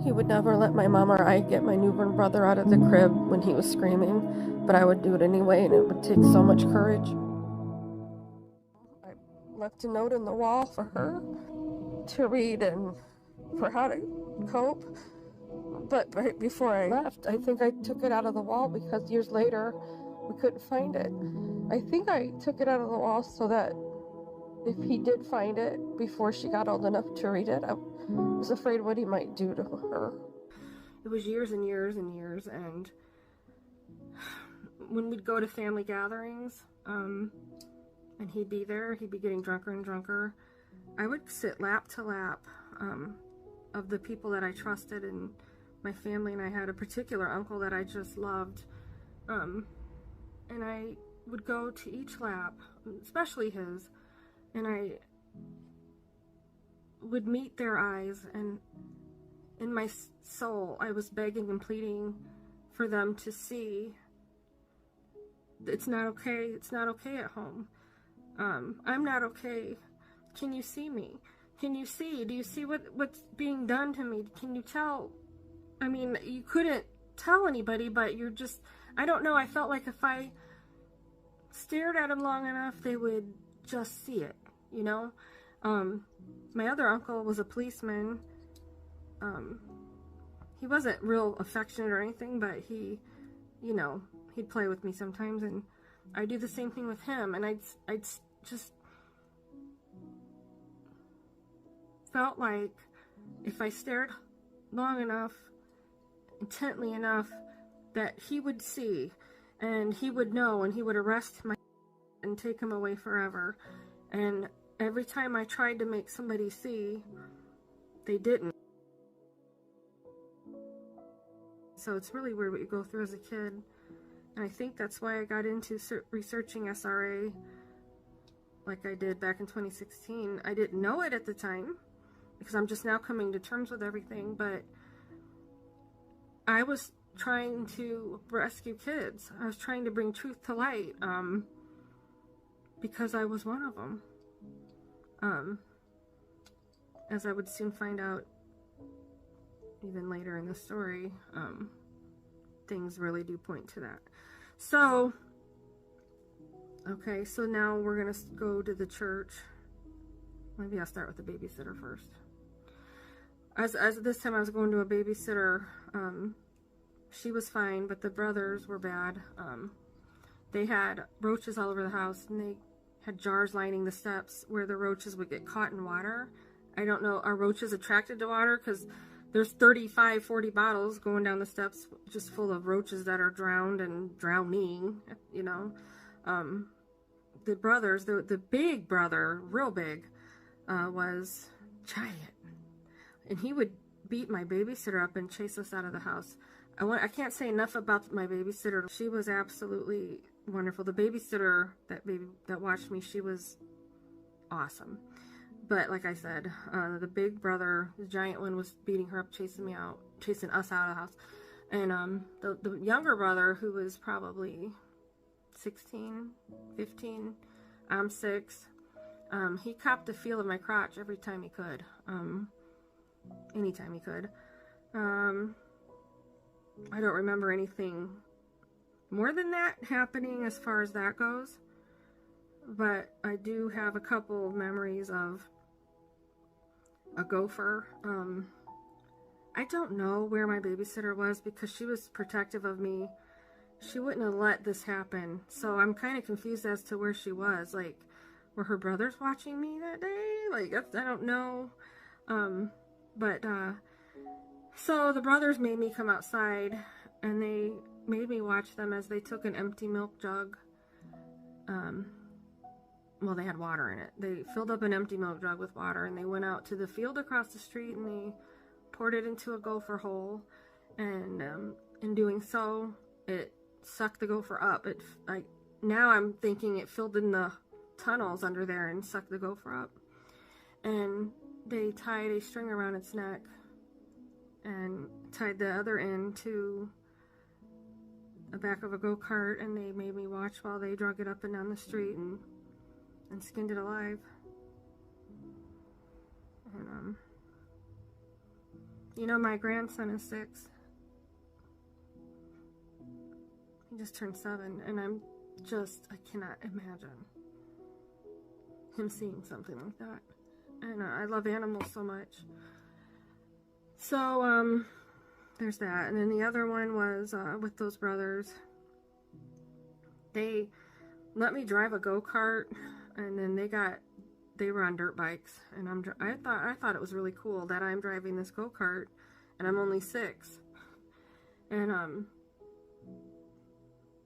He would never let my mom or I get my newborn brother out of the crib when he was screaming, but I would do it anyway, and it would take so much courage. I left a note in the wall for her to read and for how to cope, but right before I left, I think I took it out of the wall because years later we couldn't find it. I think I took it out of the wall so that if he did find it before she got old enough to read it, I was afraid what he might do to her. It was years and years and years, and when we'd go to family gatherings, and he'd be there, he'd be getting drunker and drunker, I would sit lap to lap of the people that I trusted in my family, and I had a particular uncle that I just loved, and I would go to each lap, especially his, and I would meet their eyes, and in my soul I was begging and pleading for them to see it's not okay at home. I'm not okay. Can you see me? Can you see? Do you see what's being done to me? Can you tell? I mean, you couldn't tell anybody, but you're just, I don't know, I felt like if I stared at them long enough, they would just see it, you know? My other uncle was a policeman. He wasn't real affectionate or anything, but he, you know, he'd play with me sometimes, and I'd do the same thing with him, and I'd just felt like if I stared long enough, intently enough, that he would see, and he would know, and he would arrest my and take him away forever. And every time I tried to make somebody see, they didn't. So it's really weird what you go through as a kid. And I think that's why I got into researching SRA, like I did back in 2016. I didn't know it at the time because I'm just now coming to terms with everything, but I was trying to rescue kids. I was trying to bring truth to light, because I was one of them. As I would soon find out even later in the story, things really do point to that. So, okay, so now we're gonna go to the church. Maybe I'll start with the babysitter first. As this time I was going to a babysitter, she was fine, but the brothers were bad. They had roaches all over the house, and they had jars lining the steps where the roaches would get caught in water. I don't know, are roaches attracted to water? Because there's 35, 40 bottles going down the steps just full of roaches that are drowned and drowning, you know. The brothers, the big brother, real big, was giant. And he would beat my babysitter up and chase us out of the house. I can't say enough about my babysitter. She was absolutely wonderful. The babysitter that watched me, she was awesome. But like I said, the big brother, the giant one, was beating her up, chasing us out of the house. And the younger brother, who was probably 16, 15, I'm 6, he copped the feel of my crotch every time he could. Anytime he could. I don't remember anything more than that happening as far as that goes. But I do have a couple memories of a gopher. I don't know where my babysitter was because she was protective of me. She wouldn't have let this happen. So I'm kind of confused as to where she was. Like, were her brothers watching me that day? Like, I don't know. So the brothers made me come outside, and they made me watch them as they took an empty milk jug. Well, they had water in it. They filled up an empty milk jug with water, and they went out to the field across the street, and they poured it into a gopher hole. And in doing so, it sucked the gopher up. Now I'm thinking it filled in the tunnels under there and sucked the gopher up. And they tied a string around its neck and tied the other end to the back of a go-kart, and they made me watch while they drug it up and down the street and skinned it alive. And you know, my grandson is 6. He just turned 7, and I cannot imagine him seeing something like that. And I love animals so much. So, there's that. And then the other one was with those brothers. They let me drive a go-kart, and then they were on dirt bikes. And I thought it was really cool that I'm driving this go-kart, and I'm only 6. And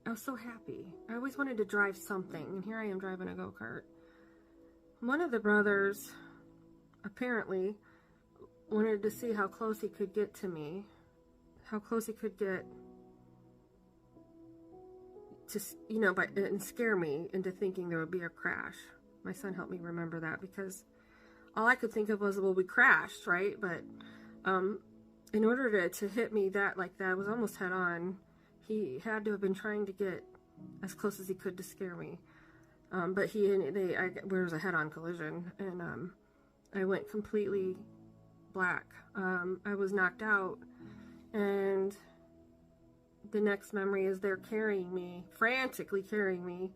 I was so happy. I always wanted to drive something, and here I am driving a go-kart. One of the brothers apparently wanted to see how close he could get to me, how close he could get to, you know, and scare me into thinking there would be a crash. My son helped me remember that, because all I could think of was, well, we crashed, right? But in order to hit me like that, was almost head on. He had to have been trying to get as close as he could to scare me. But there was a head-on collision, and I went completely black. I was knocked out, and the next memory is they're frantically carrying me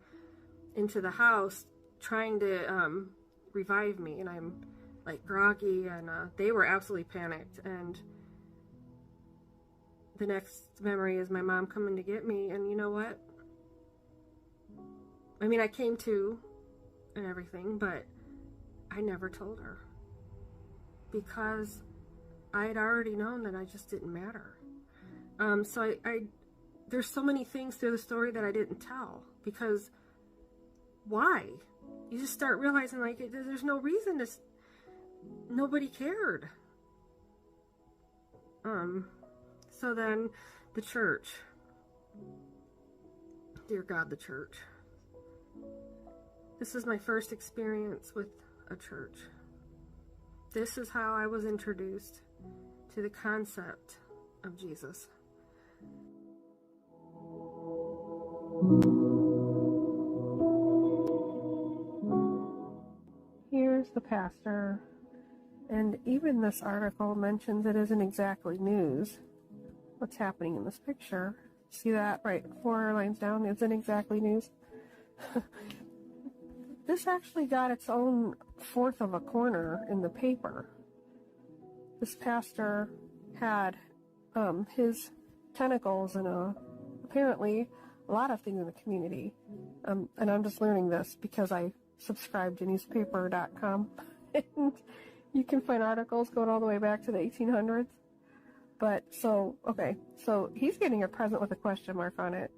into the house, trying to revive me, and I'm like groggy, and they were absolutely panicked. And the next memory is my mom coming to get me, and you know what? I mean, I came to and everything, but I never told her, because I had already known that I just didn't matter. So there's so many things through the story that I didn't tell, because why? You just start realizing, like, there's no reason to, nobody cared. So then the church, dear God, the church. This is my first experience with a church. This is how I was introduced to the concept of Jesus. Here's the pastor, and even this article mentions it isn't exactly news what's happening in this picture. See that right 4 lines down? Isn't exactly news. This actually got its own fourth of a corner in the paper. This pastor had his tentacles in apparently a lot of things in the community. And I'm just learning this because I subscribe to newspaper.com. And you can find articles going all the way back to the 1800s. But so he's getting a present with a question mark on it.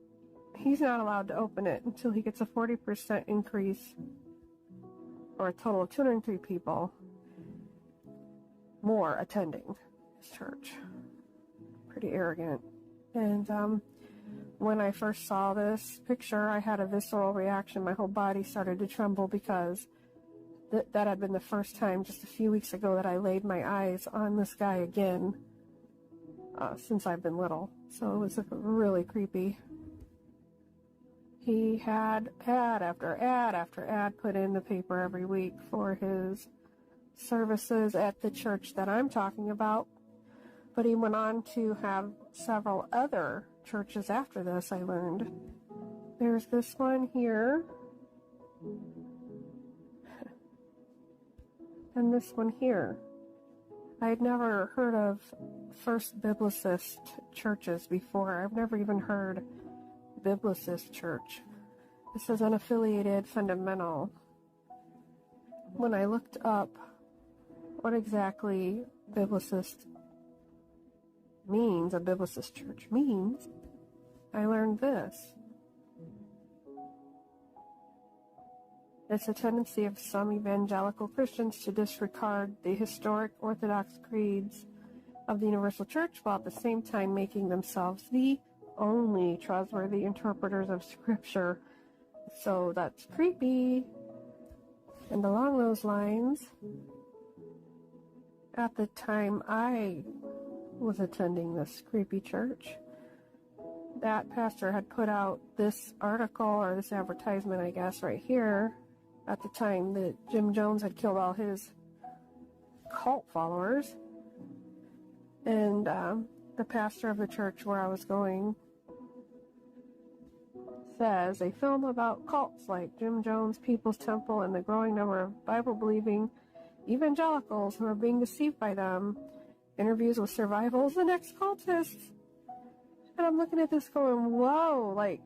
He's not allowed to open it until he gets a 40% increase, or a total of 203 people more attending his church. Pretty arrogant. And when I first saw this picture, I had a visceral reaction. My whole body started to tremble because that had been the first time just a few weeks ago that I laid my eyes on this guy again since I've been little. So it was really creepy. He had ad after ad after ad put in the paper every week for his services at the church that I'm talking about. But he went on to have several other churches after this, I learned. There's this one here. And this one here. I had never heard of First Biblicist churches before. I've never even heard Biblicist church. This is unaffiliated fundamental. When I looked up what exactly Biblicist means, a Biblicist church means, I learned this. It's a tendency of some evangelical Christians to disregard the historic Orthodox creeds of the Universal Church while at the same time making themselves the only trustworthy interpreters of Scripture. So that's creepy. And along those lines, at the time I was attending this creepy church, that pastor had put out this article, or this advertisement, I guess, right here, at the time that Jim Jones had killed all his cult followers. And the pastor of the church where I was going says, a film about cults like Jim Jones, People's Temple, and the growing number of Bible-believing evangelicals who are being deceived by them, interviews with survivors and ex-cultists. And I'm looking at this going, whoa, like,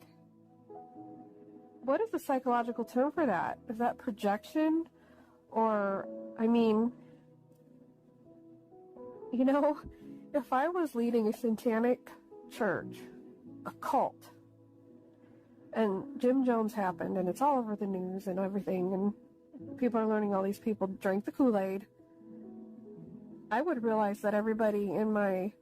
what is the psychological term for that? Is that projection? Or, I mean, you know, if I was leading a satanic church, a cult, and Jim Jones happened, and it's all over the news and everything, and people are learning all these people drank the Kool-Aid, I would realize that everybody in my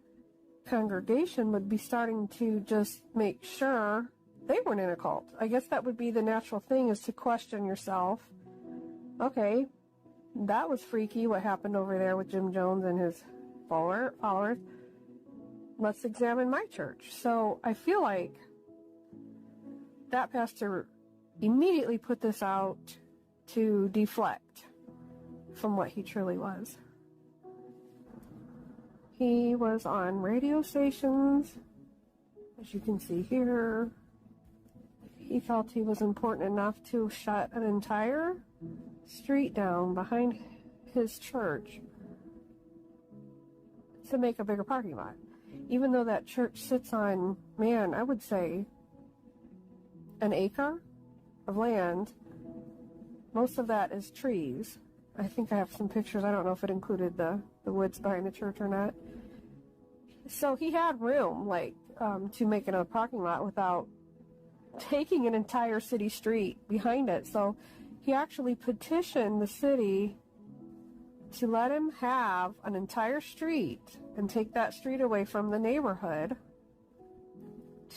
congregation would be starting to just make sure they weren't in a cult. I guess that would be the natural thing, is to question yourself. Okay, that was freaky what happened over there with Jim Jones and his followers. Let's examine my church. So I feel like that pastor immediately put this out to deflect from what he truly was. He was on radio stations, as you can see here. He felt he was important enough to shut an entire street down behind his church to make a bigger parking lot. Even though that church sits on, man, I would say an acre of land. Most of that is trees. I think I have some pictures. I don't know if it included the woods behind the church or not. So he had room, like, to make another parking lot without taking an entire city street behind it. So he actually petitioned the city to let him have an entire street and take that street away from the neighborhood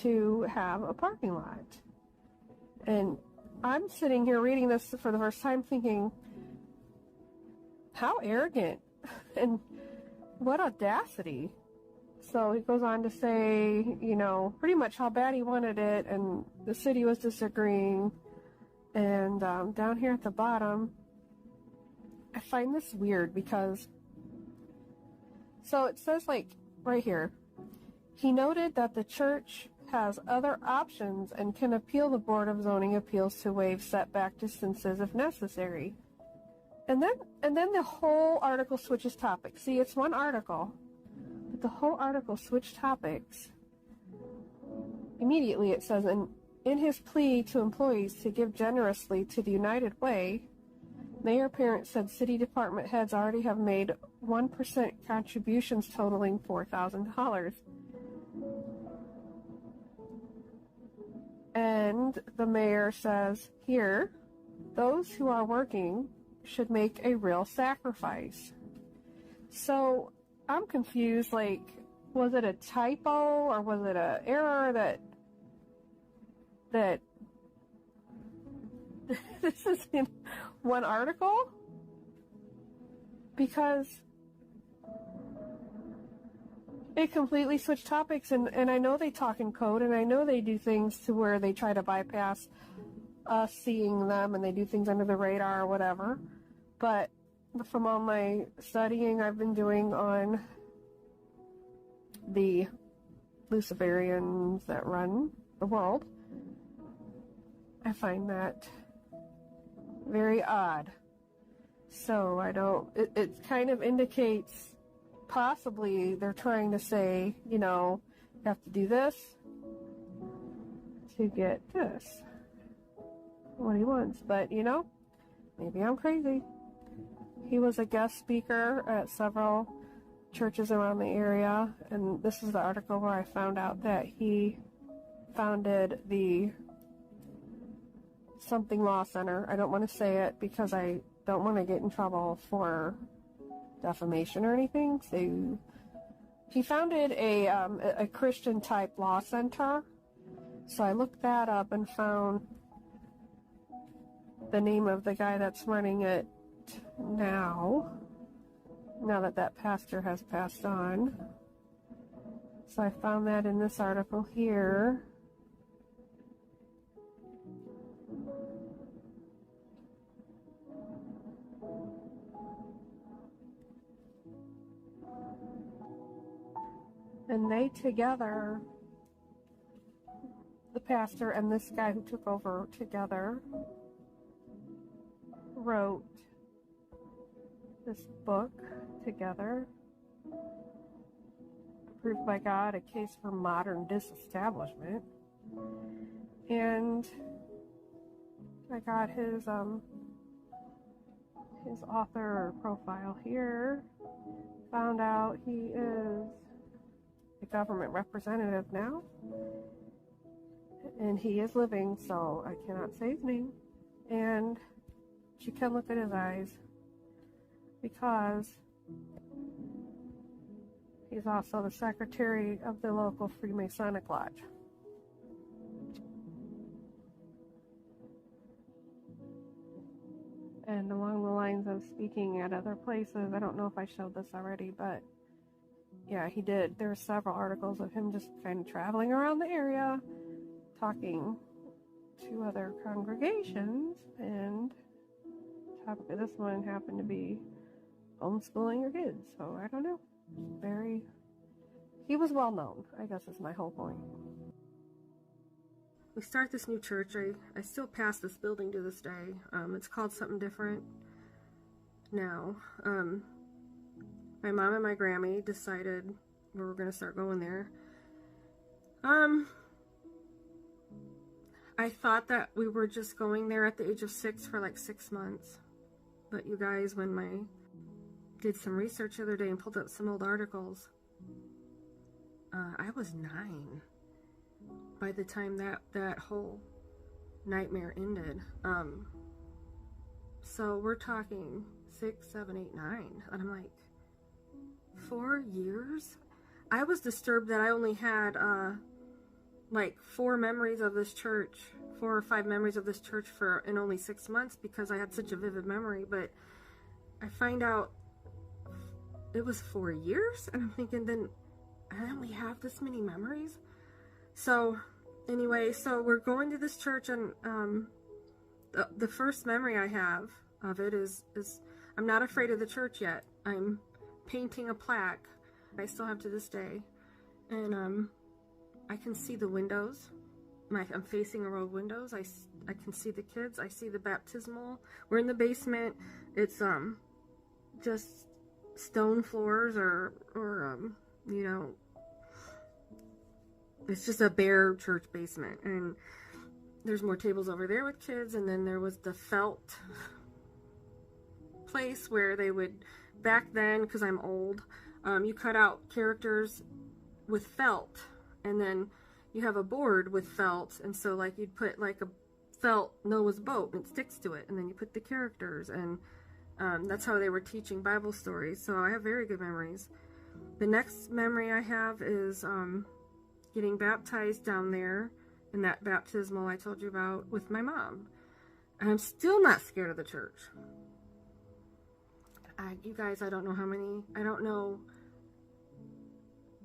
to have a parking lot. And I'm sitting here reading this for the first time thinking, how arrogant and what audacity. So he goes on to say, you know, pretty much how bad he wanted it, and the city was disagreeing. And down here at the bottom, I find this weird because, so it says, like, right here, he noted that the church has other options and can appeal the Board of Zoning Appeals to waive setback distances if necessary. And then the whole article switches topics. See, it's one article, but the whole article switched topics. Immediately it says, in his plea to employees to give generously to the United Way, Mayor Parent said city department heads already have made 1% contributions totaling $4,000. And the mayor says here, those who are working should make a real sacrifice. So I'm confused, like, was it a typo or was it an error that this is in one article? Because it completely switched topics, and I know they talk in code, and I know they do things to where they try to bypass us seeing them, and they do things under the radar or whatever. But from all my studying I've been doing on the Luciferians that run the world, I find that very odd. So I don't, it kind of indicates possibly they're trying to say, you know, you have to do this to get this, what he wants. But, you know, maybe I'm crazy. He was a guest speaker at several churches around the area, and this is the article where I found out that he founded the something law center. I don't want to say it because I don't want to get in trouble for defamation or anything. So he founded a Christian type law center. So I looked that up and found the name of the guy that's running it now that pastor has passed on. So I found that in this article here. And they together, the pastor and this guy who took over together, wrote this book together, Approved by God, A Case for Modern Disestablishment. And I got his author profile here. Found out he is a government representative now, and he is living, so I cannot say his name. And you can look at his eyes because he's also the secretary of the local Freemasonic Lodge. And along the lines of speaking at other places, I don't know if I showed this already, but yeah, he did. There were several articles of him just kind of traveling around the area, talking to other congregations, and the topic of this one happened to be homeschooling your kids. So I don't know. He was well known, I guess is my whole point. We start this new church. I still pass this building to this day. It's called something different now. My mom and my Grammy decided we were going to start going there. I thought that we were just going there at the age of 6 for like 6 months. But you guys, when I did some research the other day and pulled up some old articles, I was 9 by the time that whole nightmare ended. So we're talking 6, 7, 8, 9. And I'm like, 4 years? I was disturbed that I only had like 4 memories of this church 4 or 5 memories of this church in only 6 months because I had such a vivid memory, but I find out it was 4 years, and I'm thinking, then I only have this many memories. So anyway, so we're going to this church, and the first memory I have of it is I'm not afraid of the church yet. I'm painting a plaque. I still have to this day, and I can see the windows. I'm facing a row of windows. I can see the kids. I see the baptismal. We're in the basement. It's just stone floors, or you know, it's just a bare church basement. And there's more tables over there with kids, and then there was the felt place where they would, back then, because I'm old, you cut out characters with felt, and then you have a board with felt, and so like you'd put like a felt Noah's boat and it sticks to it, and then you put the characters, and that's how they were teaching Bible stories. So I have very good memories. The next memory I have is getting baptized down there in that baptismal I told you about with my mom. And I'm still not scared of the church. You guys, I don't know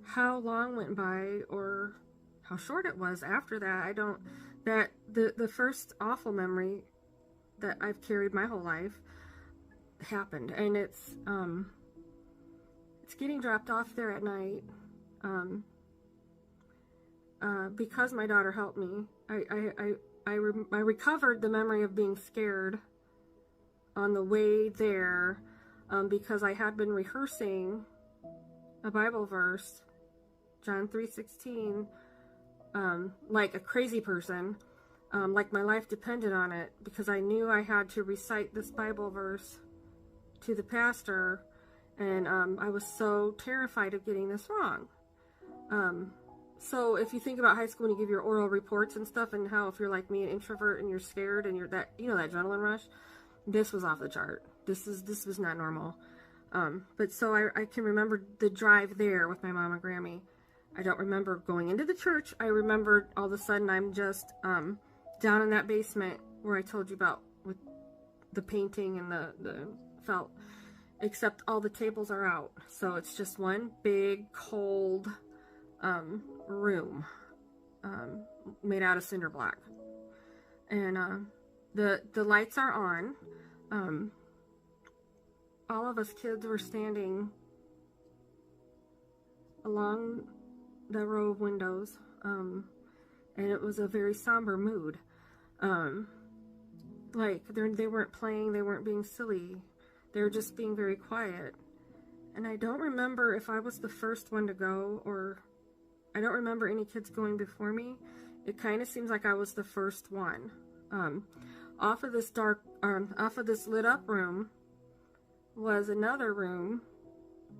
how long went by or how short it was after that. The first awful memory that I've carried my whole life happened, and it's getting dropped off there at night. Because my daughter helped me, I recovered the memory of being scared on the way there, because I had been rehearsing a Bible verse, John 3:16, like a crazy person, like my life depended on it, because I knew I had to recite this Bible verse to the pastor, and I was so terrified of getting this wrong. So if you think about high school when you give your oral reports and stuff, and how if you're like me, an introvert, and you're scared, and you're that, you know, that adrenaline rush, this was off the chart. This was not normal. But so I can remember the drive there with my mom and Grammy. I don't remember going into the church. I remember all of a sudden I'm just down in that basement where I told you about, with the painting and the felt, except all the tables are out. So it's just one big cold room made out of cinder block, and the lights are on. All of us kids were standing along the row of windows, and it was a very somber mood. Like they weren't playing, they weren't being silly, they were just being very quiet. And I don't remember if I was the first one to go, or I don't remember any kids going before me. It kind of seems like I was the first one. Off of this lit up room was another room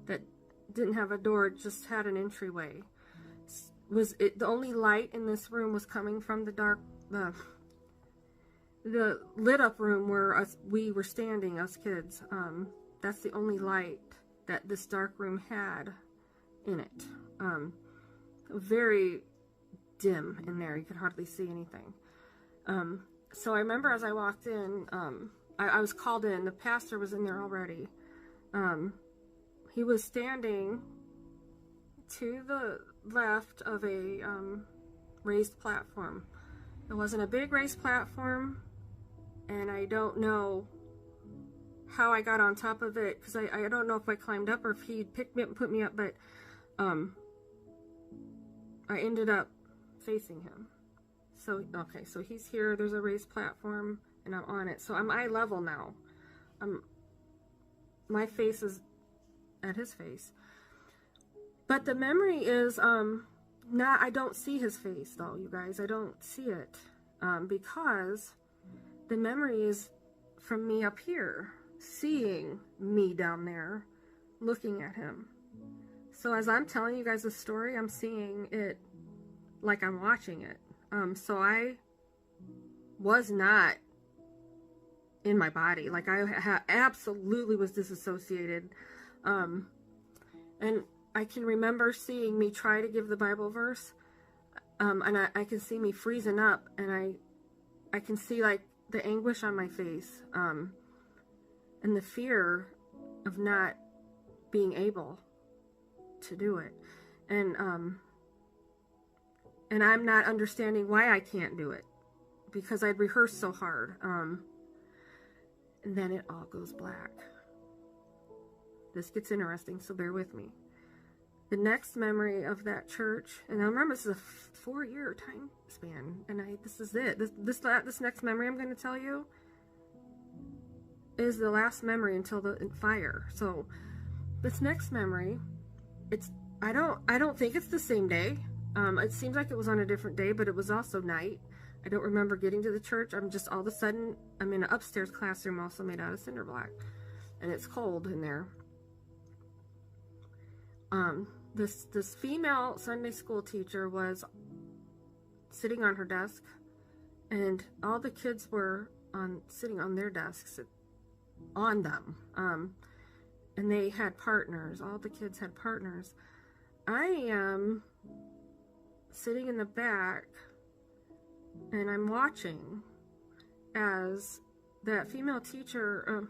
that didn't have a door, it just had an entryway. The only light in this room was coming from the lit up room where we were standing, us kids. That's the only light that this dark room had in it. Very dim in there, you could hardly see anything. So I remember as I walked in, I was called in. The pastor was in there already. He was standing to the left of a raised platform. It wasn't a big raised platform, and I don't know how I got on top of it, because I don't know if I climbed up or if he picked me up and put me up, but I ended up facing him. So, okay, so he's here, there's a raised platform, and I'm on it. So I'm eye level now. My face is at his face. But the memory is, I don't see his face, though, you guys. I don't see it, because the memory is from me up here, seeing me down there, looking at him. So as I'm telling you guys the story, I'm seeing it like I'm watching it. So I was not in my body. Like I absolutely was disassociated. And I can remember seeing me try to give the Bible verse. And I can see me freezing up, and I can see like the anguish on my face, and the fear of not being able to do it. And I'm not understanding why I can't do it, because I'd rehearsed so hard. And then it all goes black. This gets interesting, so bear with me. The next memory of that church, and I remember this is a 4-year time span, and this is it. This next memory I'm going to tell you is the last memory until the fire. So this next memory, I don't think it's the same day. It seems like it was on a different day, but it was also night. I don't remember getting to the church. I'm just all of a sudden, I'm in an upstairs classroom also made out of cinder block, and it's cold in there. This female Sunday school teacher was sitting on her desk, and all the kids were sitting on their desks on them, and they had partners. All the kids had partners. I am sitting in the back, and I'm watching as that female teacher,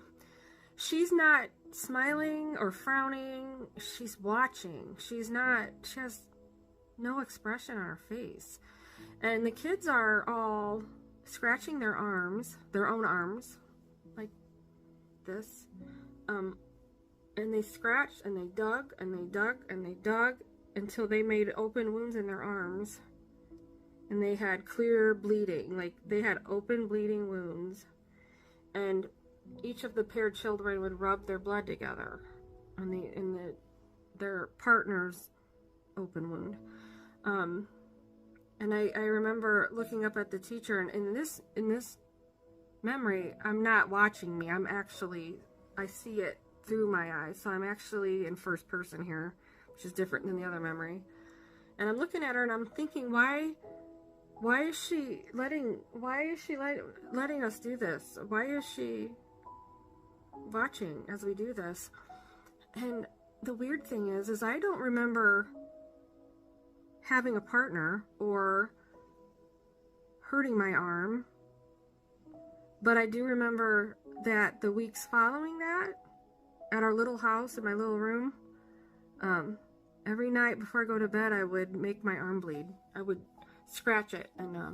she's not smiling or frowning, she's watching. She has no expression on her face. And the kids are all scratching their arms, their own arms, like this. And they scratched and they dug and they dug and they dug until they made open wounds in their arms. And they had clear bleeding, like they had open bleeding wounds. And each of the paired children would rub their blood together on their partner's open wound. And I remember looking up at the teacher, and in this memory, I'm not watching me. I see it through my eyes, so I'm actually in first person here, which is different than the other memory. And I'm looking at her, and I'm thinking, why is she letting us do this? Why is she watching as we do this? And the weird thing is I don't remember having a partner or hurting my arm, but I do remember that the weeks following that, at our little house in my little room, every night before I go to bed, I would make my arm bleed. I would scratch it, and I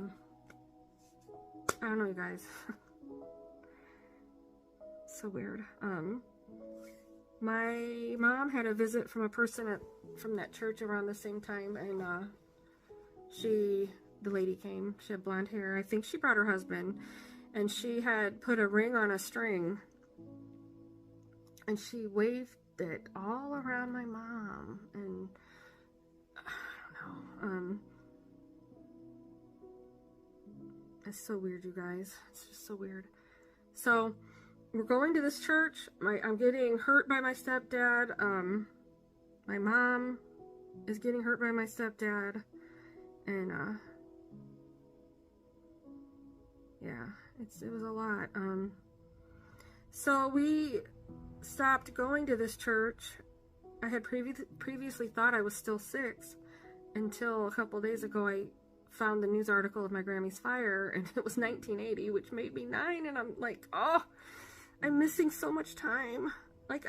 don't know, you guys. So weird. My mom had a visit from a person from that church around the same time, and the lady came. She had blonde hair. I think she brought her husband, and she had put a ring on a string, and she waved it all around my mom, and I don't know. It's so weird, you guys. It's just so weird. So we're going to this church. I'm getting hurt by my stepdad. My mom is getting hurt by my stepdad, and yeah, it was a lot. So we stopped going to this church. I had previously thought I was still 6 until a couple days ago I found the news article of my Grammy's fire, and it was 1980, which made me 9, and I'm like, oh, I'm missing so much time. Like,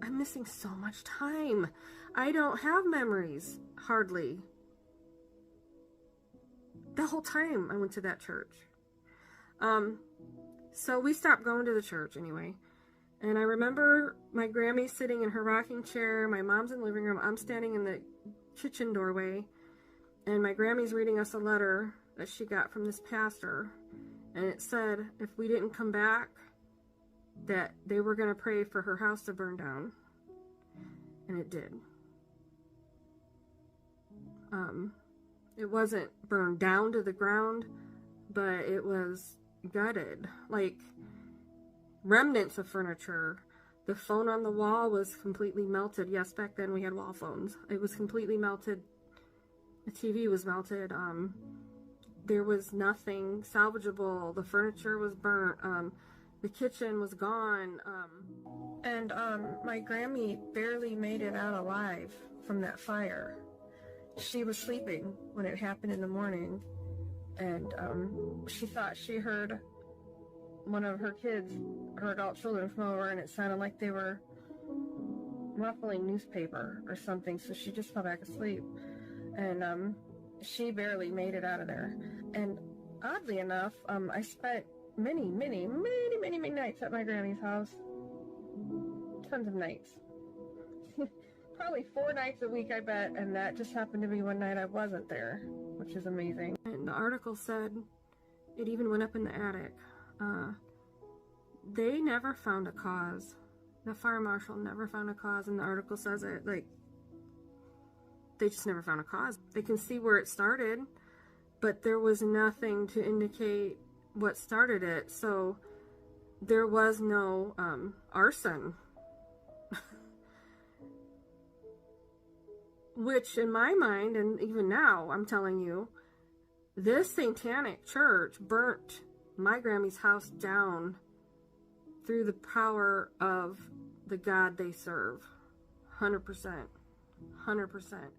I'm missing so much time. I don't have memories, hardly. The whole time I went to that church. So we stopped going to the church anyway. And I remember my Grammy sitting in her rocking chair, my mom's in the living room, I'm standing in the kitchen doorway, and my Grammy's reading us a letter that she got from this pastor, and it said if we didn't come back, that they were going to pray for her house to burn down. And it did. It wasn't burned down to the ground, but it was gutted. Like, remnants of furniture. The phone on the wall was completely melted. Yes, back then we had wall phones. It was completely melted. The TV was melted. There was nothing salvageable. The furniture was burnt. The kitchen was gone. And my Grammy barely made it out alive from that fire. She was sleeping when it happened in the morning. and she thought she heard one of her kids, her adult children, come over, and it sounded like they were ruffling newspaper or something, so she just fell back asleep, and she barely made it out of there. And oddly enough, I spent many nights at my Grammy's house. Tons of nights. Probably 4 nights a week, I bet, and that just happened to be one night I wasn't there, which is amazing. And the article said it even went up in the attic. They never found a cause. The fire marshal never found a cause, and the article says it, like, they just never found a cause. They can see where it started, but there was nothing to indicate what started it, so there was no arson. Which, in my mind, and even now, I'm telling you, this satanic church burnt my Grammy's house down through the power of the God they serve. 100%. 100%.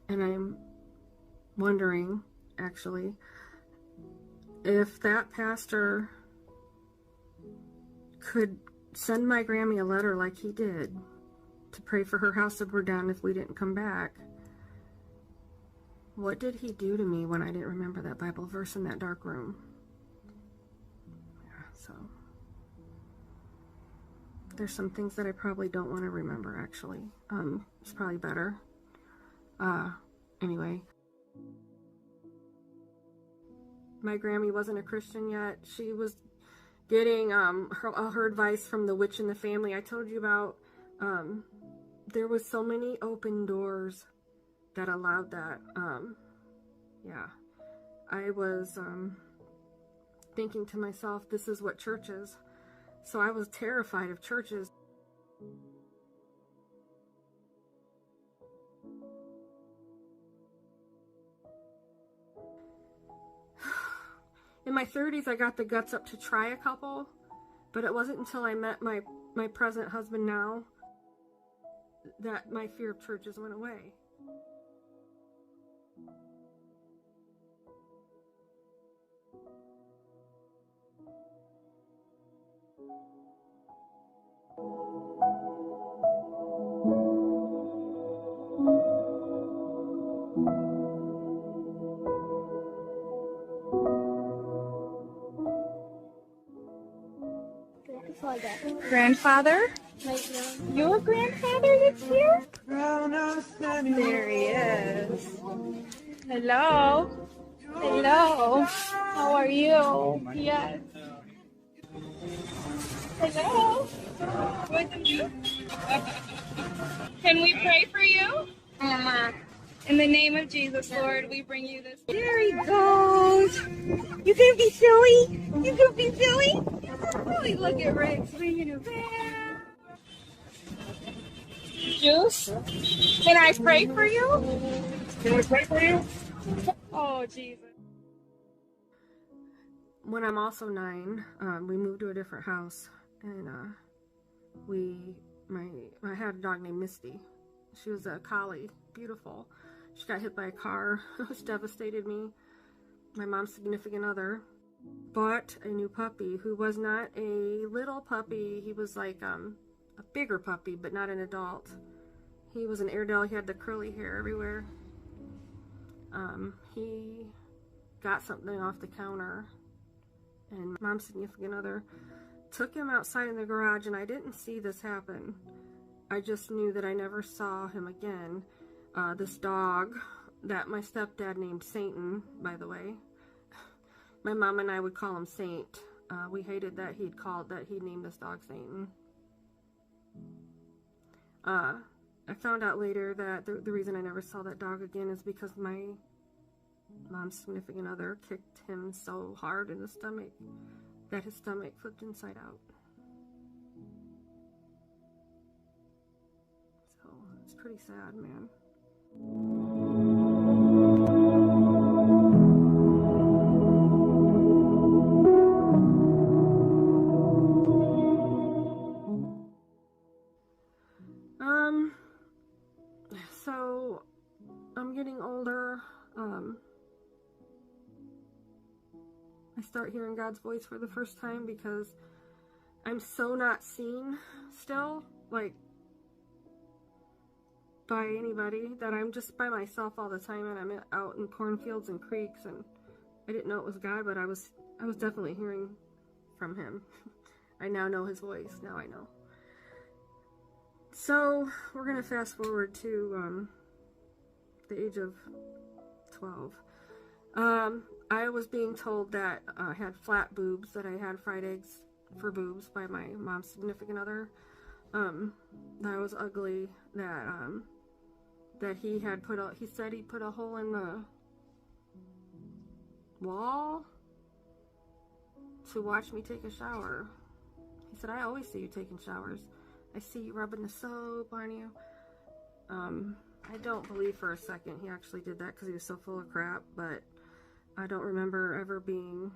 And I'm wondering, actually, if that pastor could send my Grammy a letter like he did to pray for her house to burn down if we didn't come back. What did he do to me when I didn't remember that Bible verse in that dark room? Yeah, so there's some things that I probably don't want to remember, actually. It's probably better. Anyway. My Grammy wasn't a Christian yet. She was getting her advice from the witch in the family I told you about. There was so many open doors that allowed that. Yeah, I was thinking to myself, this is what church is. So I was terrified of churches. In my 30s, I got the guts up to try a couple, but it wasn't until I met my present husband now that my fear of churches went away. Grandfather? Your grandfather that's here? There he is. Hello. Hello. How are you? Yes. Hello. What do you do? Can we pray for you? In the name of Jesus, Lord, we bring you this. There he goes. You can be silly. You can be silly. Oh, look at Rick swinging around. Juice? Can I pray for you? Can we pray for you? Oh, Jesus. When I'm also 9, we moved to a different house, and I had a dog named Misty. She was a collie, beautiful. She got hit by a car, which devastated me. My mom's significant other bought a new puppy who was not a little puppy. He was like a bigger puppy, but not an adult. He was an Airedale. He had the curly hair everywhere. He got something off the counter, and mom's significant other took him outside in the garage, and I didn't see this happen. I just knew that I never saw him again. This dog that my stepdad named Satan, by the way. My mom and I would call him Saint. We hated that he named this dog Satan. I found out later that the reason I never saw that dog again is because my mom's significant other kicked him so hard in the stomach that his stomach flipped inside out. So it's pretty sad, man. So I'm getting older, I start hearing God's voice for the first time because I'm so not seen still, like, by anybody, that I'm just by myself all the time, and I'm out in cornfields and creeks, and I didn't know it was God, but I was definitely hearing from him. I now know his voice. Now I know. So we're gonna fast forward to the age of 12. I was being told that I had flat boobs, that I had fried eggs for boobs by my mom's significant other. That I was ugly. That he had he said he put a hole in the wall to watch me take a shower. He said, I always see you taking showers. I see you rubbing the soap on you. I don't believe for a second he actually did that because he was so full of crap, but I don't remember ever being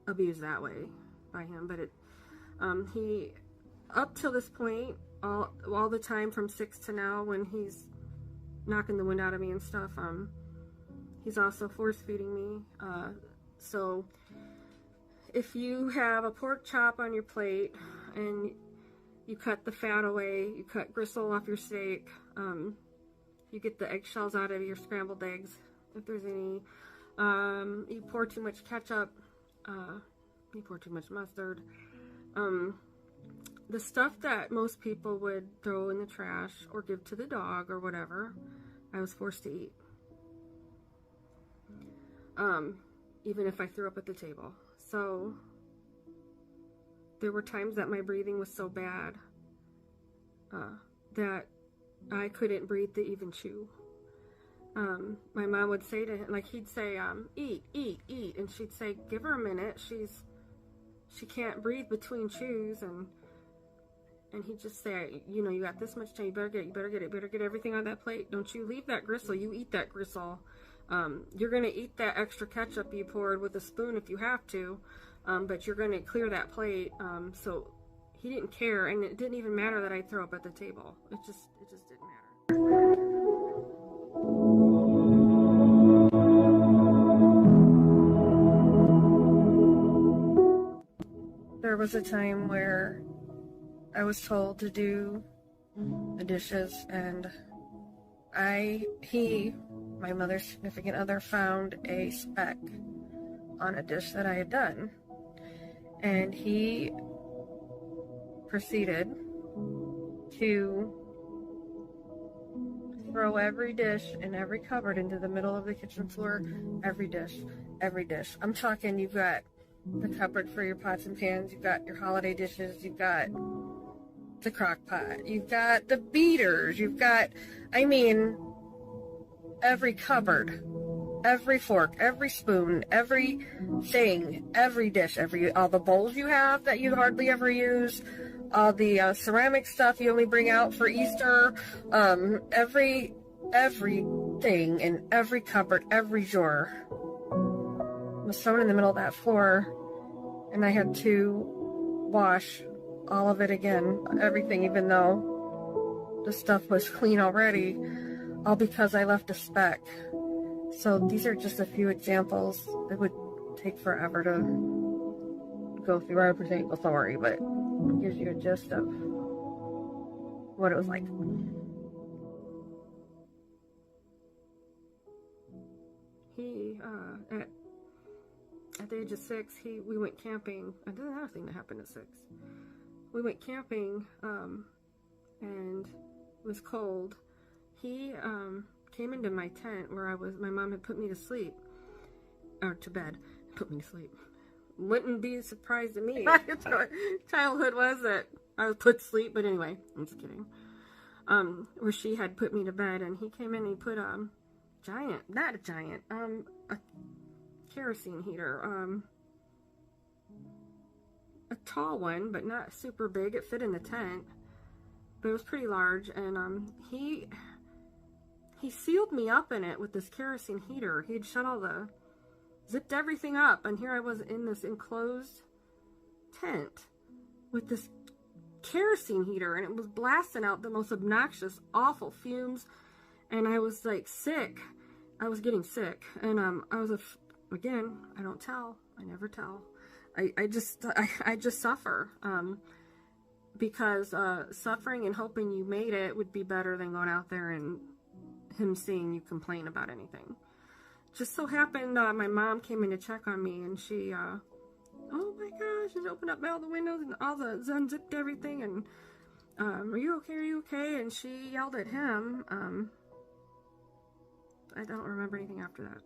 abused that way by him. But he, up till this point, all the time from 6 to now, when he's knocking the wind out of me and stuff, he's also force feeding me. So if you have a pork chop on your plate and you cut the fat away, you cut gristle off your steak, you get the eggshells out of your scrambled eggs, if there's any, you pour too much ketchup, you pour too much mustard, the stuff that most people would throw in the trash or give to the dog or whatever, I was forced to eat. Even if I threw up at the table. So there were times that my breathing was so bad that I couldn't breathe to even chew. My mom would say to him, like, he'd say, eat, eat, eat, and she'd say, give her a minute, she can't breathe between chews, and he'd just say, you know, you got this much time, you better get everything on that plate. Don't you leave that gristle, you eat that gristle. You're gonna eat that extra ketchup you poured with a spoon if you have to, but you're gonna clear that plate. So he didn't care, and it didn't even matter that I throw up at the table. It just didn't matter. There was a time where I was told to do the dishes, and my mother's significant other, found a speck on a dish that I had done, and he proceeded to throw every dish in every cupboard into the middle of the kitchen floor. Every dish. I'm talking, you've got the cupboard for your pots and pans, you've got your holiday dishes, you've got the crock pot, you've got the beaters, you've got, I mean, every cupboard, every fork, every spoon, everything, every dish, all the bowls you have that you hardly ever use, all the ceramic stuff you only bring out for Easter, everything in every cupboard, every drawer was thrown in the middle of that floor, and I had to wash all of it again, everything, even though the stuff was clean already, all because I left a speck. So these are just a few examples. It would take forever to go through every single story, but it gives you a gist of what it was like. He, at the age of 6, we went camping. I did another thing that happened at 6. We went camping, and it was cold. He came into my tent where my mom had put me to sleep, or to bed, put me to sleep. Wouldn't be a surprise to me. Childhood was that I was put to sleep, but anyway, I'm just kidding. Where she had put me to bed, and he came in and he put a kerosene heater, a tall one, but not super big. It fit in the tent, but it was pretty large, and he sealed me up in it with this kerosene heater. He'd zipped everything up, and here I was in this enclosed tent with this kerosene heater, and it was blasting out the most obnoxious, awful fumes, and I was like sick. I was getting sick, and I was again, I don't tell, I never tell. I just suffer, because suffering and hoping you made it would be better than going out there and him seeing you complain about anything. Just so happened, my mom came in to check on me, and she, oh my gosh, she opened up all the windows and unzipped everything, and, are you okay, are you okay? And she yelled at him. I don't remember anything after that.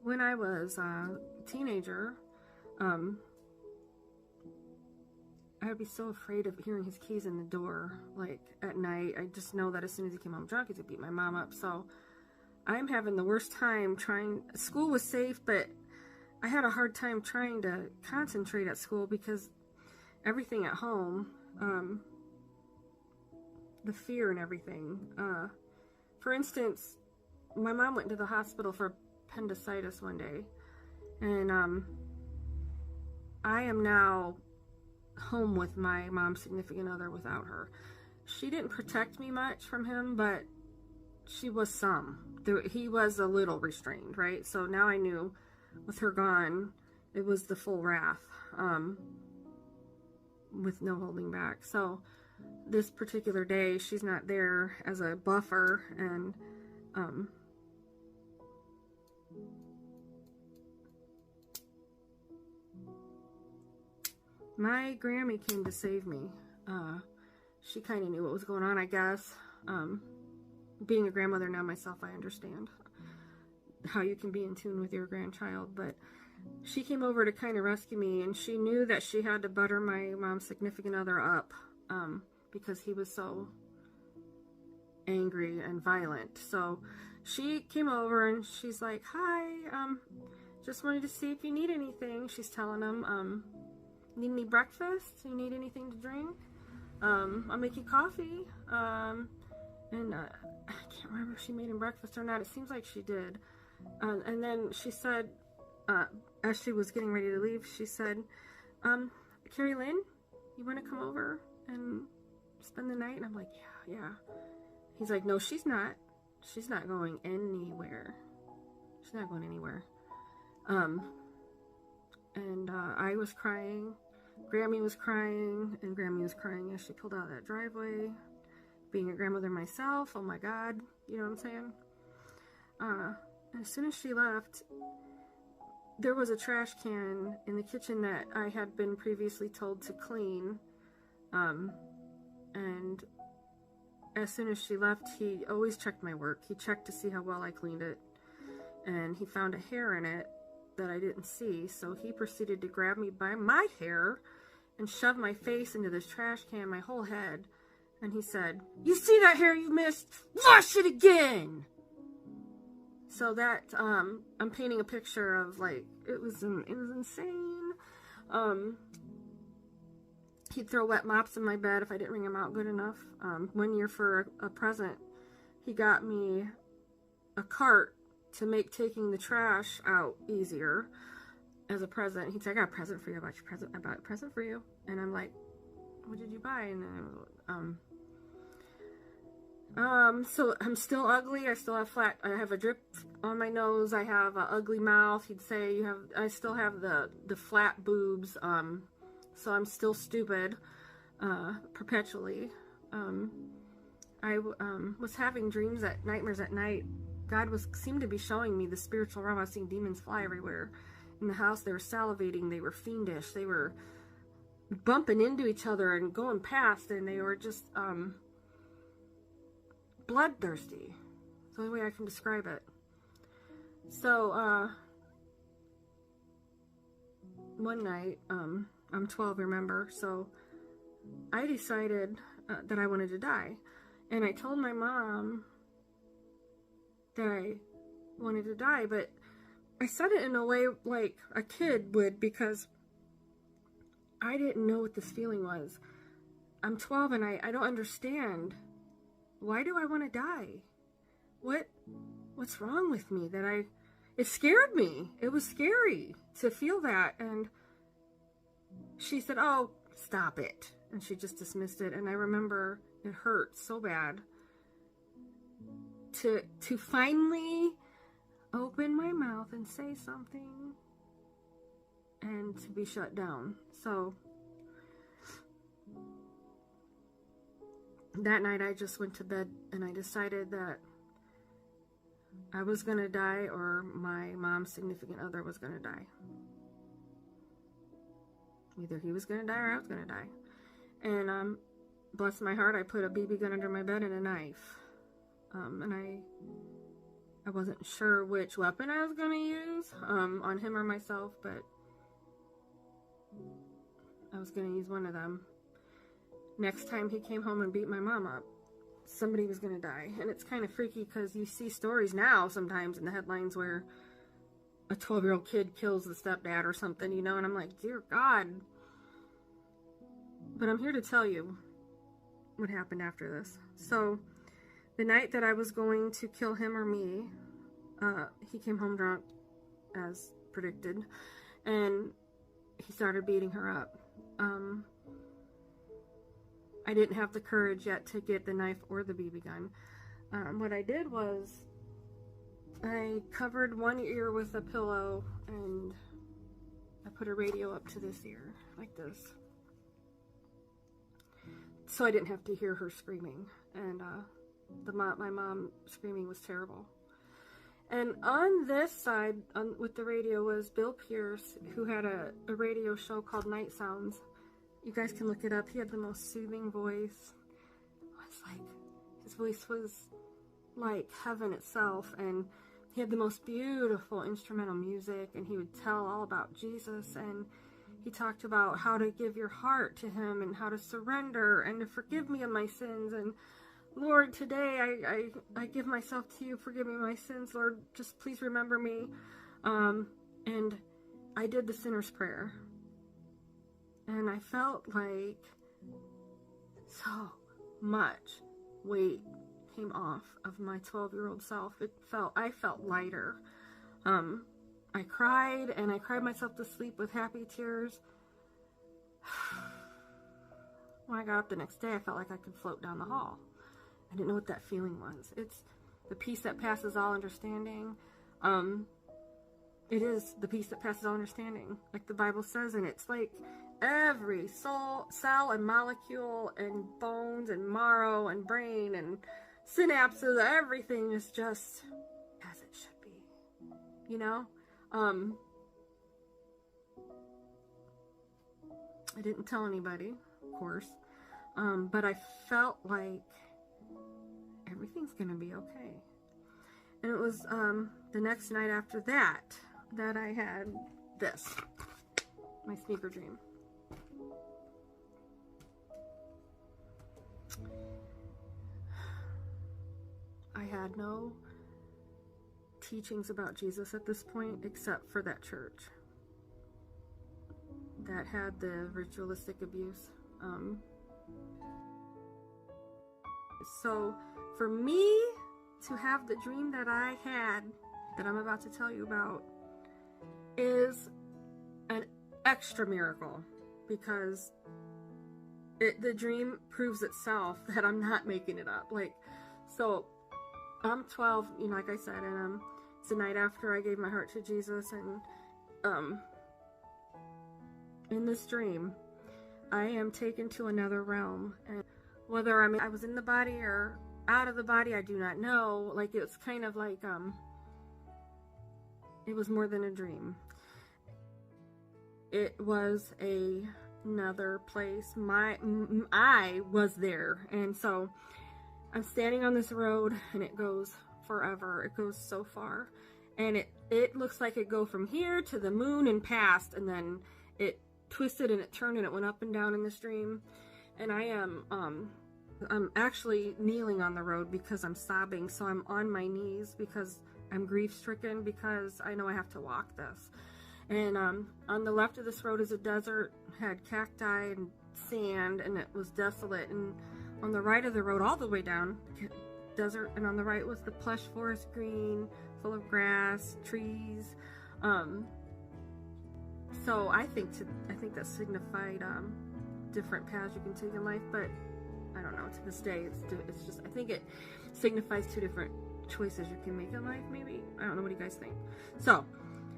When I was a teenager, I would be so afraid of hearing his keys in the door, like, at night. I just know that as soon as he came home drunk, he'd beat my mom up. So I'm having the worst time trying. School was safe, but I had a hard time trying to concentrate at school because everything at home, the fear and everything. For instance, my mom went to the hospital for appendicitis one day, and I am now home with my mom's significant other without her. She didn't protect me much from him, but she was some. He was a little restrained, right? So now I knew with her gone, it was the full wrath, with no holding back. So this particular day, she's not there as a buffer, and my Grammy came to save me. She kind of knew what was going on, I guess. Being a grandmother now myself, I understand how you can be in tune with your grandchild, but she came over to kind of rescue me, and she knew that she had to butter my mom's significant other up, because he was so angry and violent. So she came over, and she's like, hi, just wanted to see if you need anything. She's telling him, need any breakfast? You need anything to drink? I'll make you coffee. And I can't remember if she made him breakfast or not. It seems like she did. And then she said, as she was getting ready to leave, she said, Carrie Lynn, you want to come over and spend the night? And I'm like, yeah. He's like, no, she's not. She's not going anywhere. She's not going anywhere. And I was crying. Grammy was crying, and Grammy was crying as she pulled out of that driveway. Being a grandmother myself, oh my God, you know what I'm saying? As soon as she left, there was a trash can in the kitchen that I had been previously told to clean. And as soon as she left, he always checked my work. He checked to see how well I cleaned it. And he found a hair in it that I didn't see. So he proceeded to grab me by my hair and shove my face into this trash can, my whole head. And he said, you see that hair you missed? Wash it again! So that, I'm painting a picture of, like, it was insane. He'd throw wet mops in my bed if I didn't wring him out good enough. One year for a present, he got me a cart to make taking the trash out easier as a present. He'd say, I got a present for you. I bought a present for you. And I'm like, what did you buy? And then, so I'm still ugly. I still have I have a drip on my nose. I have an ugly mouth. He'd say I still have the flat boobs. So I'm still stupid, perpetually. I was having nightmares at night. God seemed to be showing me the spiritual realm. I was seeing demons fly everywhere in the house. They were salivating. They were fiendish. They were bumping into each other and going past, and they were just, bloodthirsty. It's the only way I can describe it. So, one night, I'm 12, remember, so I decided that I wanted to die. And I told my mom that I wanted to die, but I said it in a way like a kid would, because I didn't know what this feeling was. I'm 12 and I don't understand. Why do I want to die? What's wrong with me it scared me. It was scary to feel that. And she said, oh, stop it. And she just dismissed it. And I remember it hurt so bad to finally open my mouth and say something and to be shut down. So that night I just went to bed and I decided that I was gonna die, or my mom's significant other was gonna die. Either he was gonna die or I was gonna die. And bless my heart, I put a BB gun under my bed and a knife. And I wasn't sure which weapon I was gonna use on him or myself, but I was gonna use one of them. Next time he came home and beat my mom up, somebody was gonna die. And it's kind of freaky because you see stories now sometimes in the headlines where a 12-year-old kid kills the stepdad or something, you know, and I'm like, dear God. But I'm here to tell you what happened after this. So the night that I was going to kill him or me, he came home drunk as predicted, and he started beating her up. I didn't have the courage yet to get the knife or the BB gun. What I did was I covered one ear with a pillow and I put a radio up to this ear like this, so I didn't have to hear her screaming. And my mom screaming was terrible. And on this side with the radio was Bill Pierce, who had a radio show called Night Sounds. You guys can look it up. He had the most soothing voice. It's like, his voice was like heaven itself, and he had the most beautiful instrumental music, and he would tell all about Jesus, and he talked about how to give your heart to him and how to surrender and to forgive me of my sins. And Lord, today I give myself to you. Forgive me my sins, Lord. Just please remember me. And I did the sinner's prayer. And I felt like so much weight came off of my 12-year-old self. I felt lighter. I cried, and I cried myself to sleep with happy tears. When I got up the next day, I felt like I could float down the hall. I didn't know what that feeling was. It's the peace that passes all understanding. It is the peace that passes all understanding, like the Bible says, and it's like every soul, cell and molecule and bones and marrow and brain and synapses, everything is just as it should be, you know? I didn't tell anybody, of course, but I felt like everything's gonna be okay. And it was the next night after that I had this, my sneaker dream. I had no teachings about Jesus at this point except for that church that had the ritualistic abuse. So for me to have the dream that I had, that I'm about to tell you about, is an extra miracle, because the dream proves itself that I'm not making it up. Like, so I'm 12, you know, like I said, and it's the night after I gave my heart to Jesus, and in this dream I am taken to another realm, and whether I was in the body or out of the body, I do not know. Like, it's kind of like it was more than a dream. It was another place. I was there, and so I'm standing on this road, and it goes forever. It goes so far, and it looks like it go from here to the moon and past, and then it twisted and it turned and it went up and down in this dream. And I am I'm actually kneeling on the road because I'm sobbing, so I'm on my knees because I'm grief-stricken, because I know I have to walk this. And on the left of this road is a desert, had cacti and sand, and it was desolate. And on the right of the road, all the way down, desert, and on the right was the plush forest green, full of grass, trees. So I think that signified different paths you can take in life, but I don't know, to this day, it's just, I think it signifies two different choices you can make in life, maybe. I don't know, what do you guys think? So,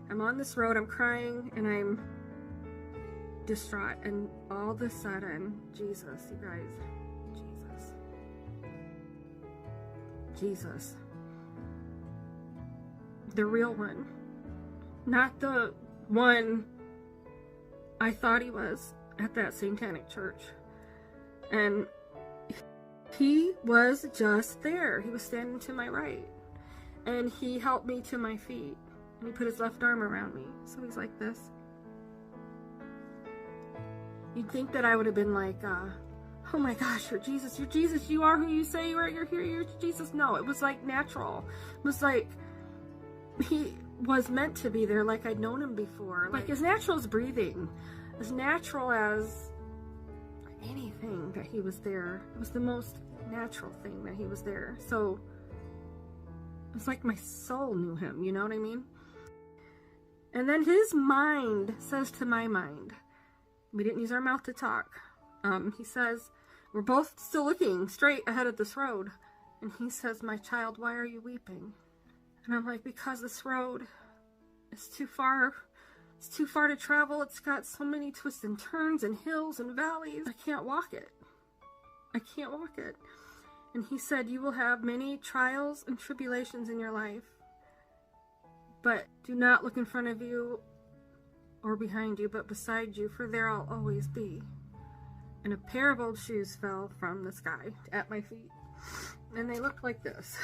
I'm on this road, I'm crying, and I'm distraught, and all of a sudden, Jesus, you guys, Jesus, the real one, not the one I thought he was at that satanic church. And he was just there. He was standing to my right, and he helped me to my feet, and he put his left arm around me. So he's like this. You'd think that I would have been like, oh my gosh, you're Jesus, you are who you say you are, you're here, you're Jesus. No, it was like natural. It was like he was meant to be there, like I'd known him before. Like as natural as breathing, as natural as anything that he was there. It was the most natural thing that he was there. So it was like my soul knew him, you know what I mean? And then his mind says to my mind, we didn't use our mouth to talk. He says, we're both still looking straight ahead of this road. And he says, my child, why are you weeping? And I'm like, because this road is too far. It's too far to travel. It's got so many twists and turns and hills and valleys. I can't walk it. I can't walk it. And he said, you will have many trials and tribulations in your life, but do not look in front of you or behind you, but beside you, for there I'll always be. And a pair of old shoes fell from the sky at my feet, and they looked like this.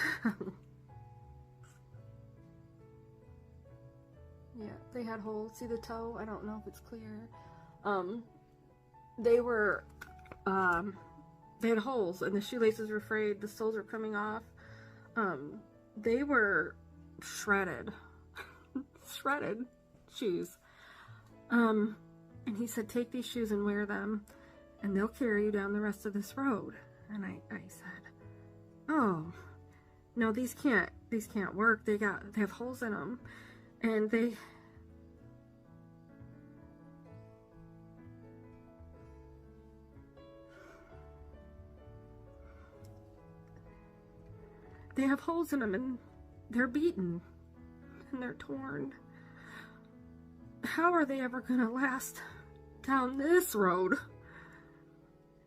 Yeah, they had holes. See the toe? I don't know if it's clear. They were, they had holes, and the shoelaces were frayed. The soles were coming off. They were shredded. Shredded shoes. And he said, take these shoes and wear them, and they'll carry you down the rest of this road. And I said, oh, no, these can't work. They have holes in them. And they have holes in them, and they're beaten, and they're torn. How are they ever gonna last down this road?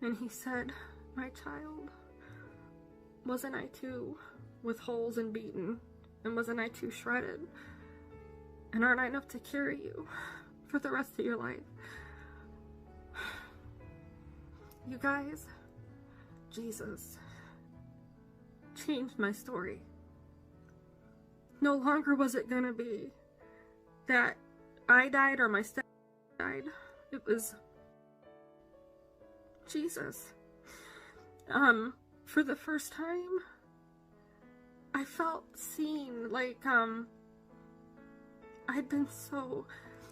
And he said, my child, wasn't I too with holes and beaten? And wasn't I too shredded? And aren't I enough to carry you for the rest of your life? You guys, Jesus changed my story. No longer was it gonna be that I died or my step died. It was Jesus. For the first time, I felt seen. Like, I'd been so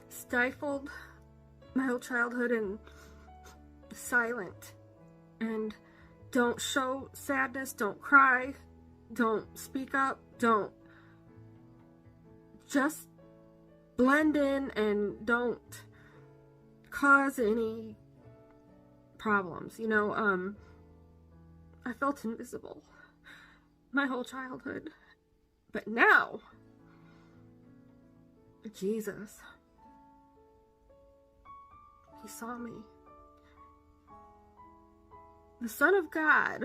stifled my whole childhood and silent, and don't show sadness, don't cry, don't speak up, don't, just blend in and don't cause any problems, you know. I felt invisible my whole childhood, but now Jesus, he saw me. The Son of God,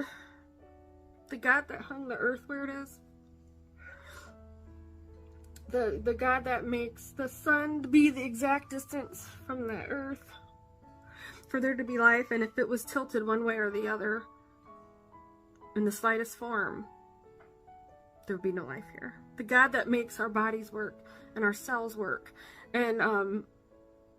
the God that hung the earth where it is, the God that makes the sun be the exact distance from the earth for there to be life, and if it was tilted one way or the other in the slightest form, there would be no life here. The God that makes our bodies work and our cells work, and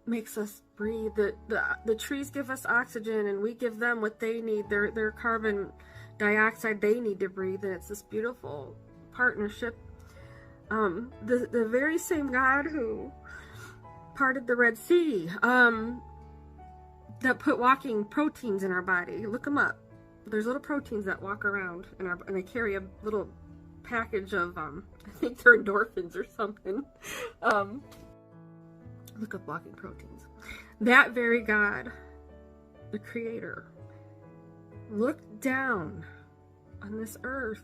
makes us breathe. The trees give us oxygen, and we give them what they need, their carbon dioxide they need to breathe, and it's this beautiful partnership. The very same God who parted the Red Sea, that put walking proteins in our body. Look them up. There's little proteins that walk around, and they carry a little package of, I think they're endorphins or something. Look up walking proteins. That very God the Creator, looked down on this earth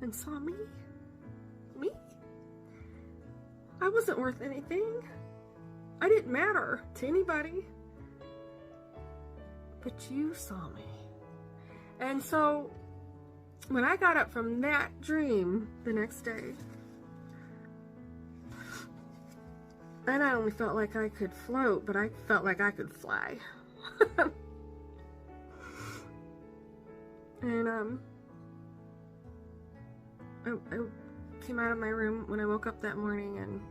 and saw me. Me? I wasn't worth anything. I didn't matter to anybody. But you saw me. And so, when I got up from that dream the next day, I not only felt like I could float, but I felt like I could fly. And I came out of my room when I woke up that morning, and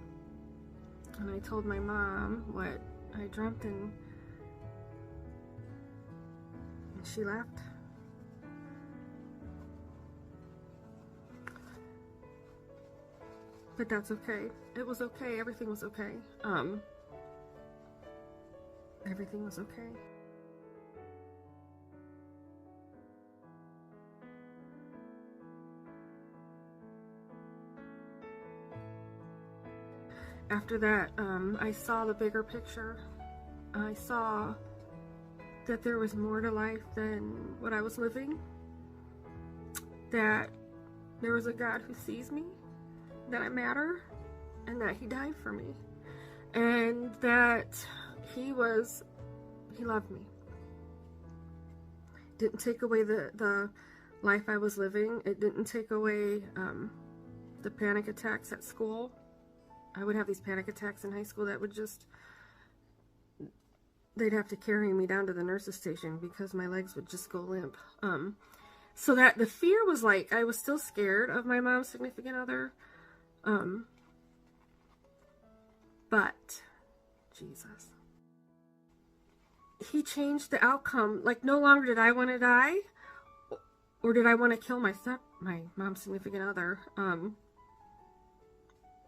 I told my mom what I dreamt, and she laughed. But that's okay. It was okay. Everything was okay. Everything was okay. After that, I saw the bigger picture. I saw that there was more to life than what I was living. That there was a God who sees me, that I matter, and that He died for me. And that He loved me. Didn't take away the life I was living. It didn't take away the panic attacks at school. I would have these panic attacks in high school that would just, they'd have to carry me down to the nurse's station because my legs would just go limp. So that the fear was like, I was still scared of my mom's significant other. But Jesus, He changed the outcome. Like, no longer did I want to die, or did I want to kill my mom's significant other.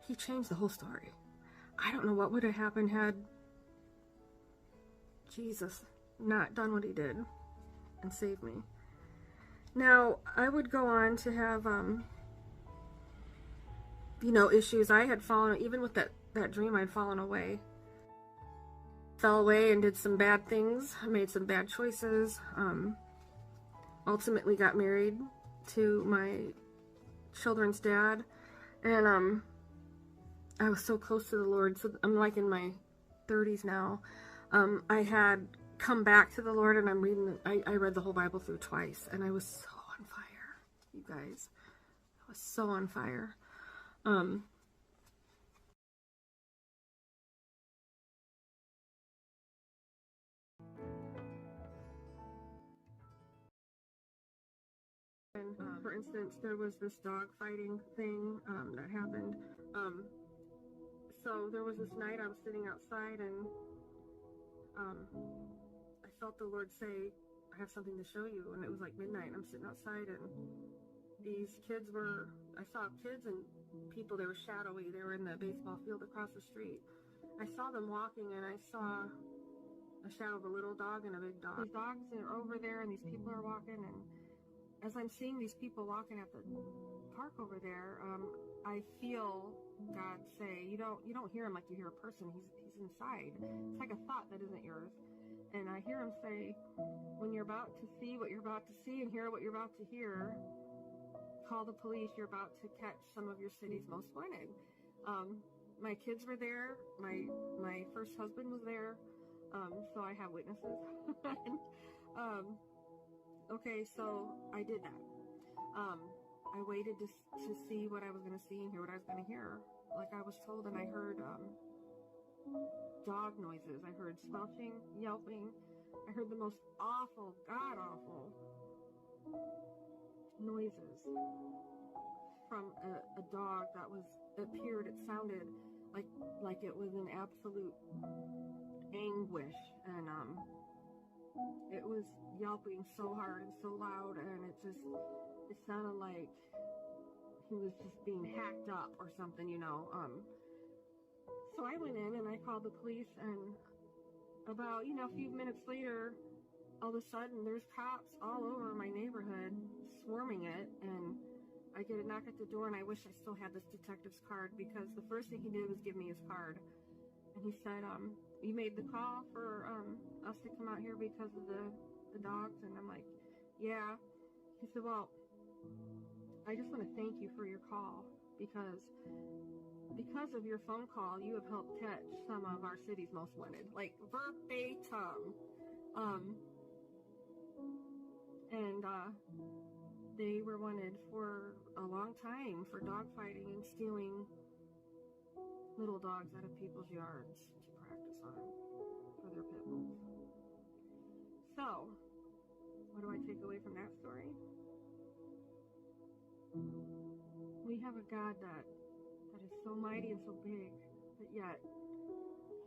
He changed the whole story. I don't know what would have happened had Jesus not done what He did and saved me. Now, I would go on to have, you know, issues. I had fallen, even with that dream, I'd fallen away. Fell away and did some bad things. I made some bad choices. Ultimately got married to my children's dad. And, I was so close to the Lord. So I'm like in my 30s now. I had come back to the Lord, and I'm reading, I read the whole Bible through twice, and I was so on fire, you guys. I was so on fire. And for instance, there was this dog fighting thing that happened. So there was this night I was sitting outside, and I felt the Lord say, I have something to show you. And it was like midnight, and I'm sitting outside, and these kids were, I saw kids and people, they were shadowy. They were in the baseball field across the street. I saw them walking, and I saw a shadow of a little dog and a big dog. These dogs are over there, and these people are walking, and as I'm seeing these people walking at the park over there, I feel God say, you don't hear Him like you hear a person. He's inside. It's like a thought that isn't yours. And I hear Him say, when you're about to see what you're about to see and hear what you're about to hear, call the police. You're about to catch some of your city's most wanted. My kids were there. My first husband was there. So I have witnesses. Okay, so I did that. I waited to see what I was going to see and hear what I was going to hear. Like I was told, and I heard dog noises. I heard squelching, yelping. I heard the most awful, god-awful noises from a dog that appeared. It sounded like it was in absolute anguish, and it was yelping so hard and so loud, and it sounded like he was just being hacked up or something, you know. So I went in and I called the police, and about, a few minutes later, all of a sudden there's cops all over my neighborhood swarming it, and I get a knock at the door, and I wish I still had this detective's card, because the first thing he did was give me his card. And he said, you made the call for us to come out here because of the dogs? And I'm like, yeah. He said, well, I just want to thank you for your call because of your phone call, you have helped catch some of our city's most wanted, like verbatim. They were wanted for a long time for dogfighting and stealing little dogs out of people's yards to practice on for their pit bulls. So, what do I take away from that story? We have a God that is so mighty and so big, but yet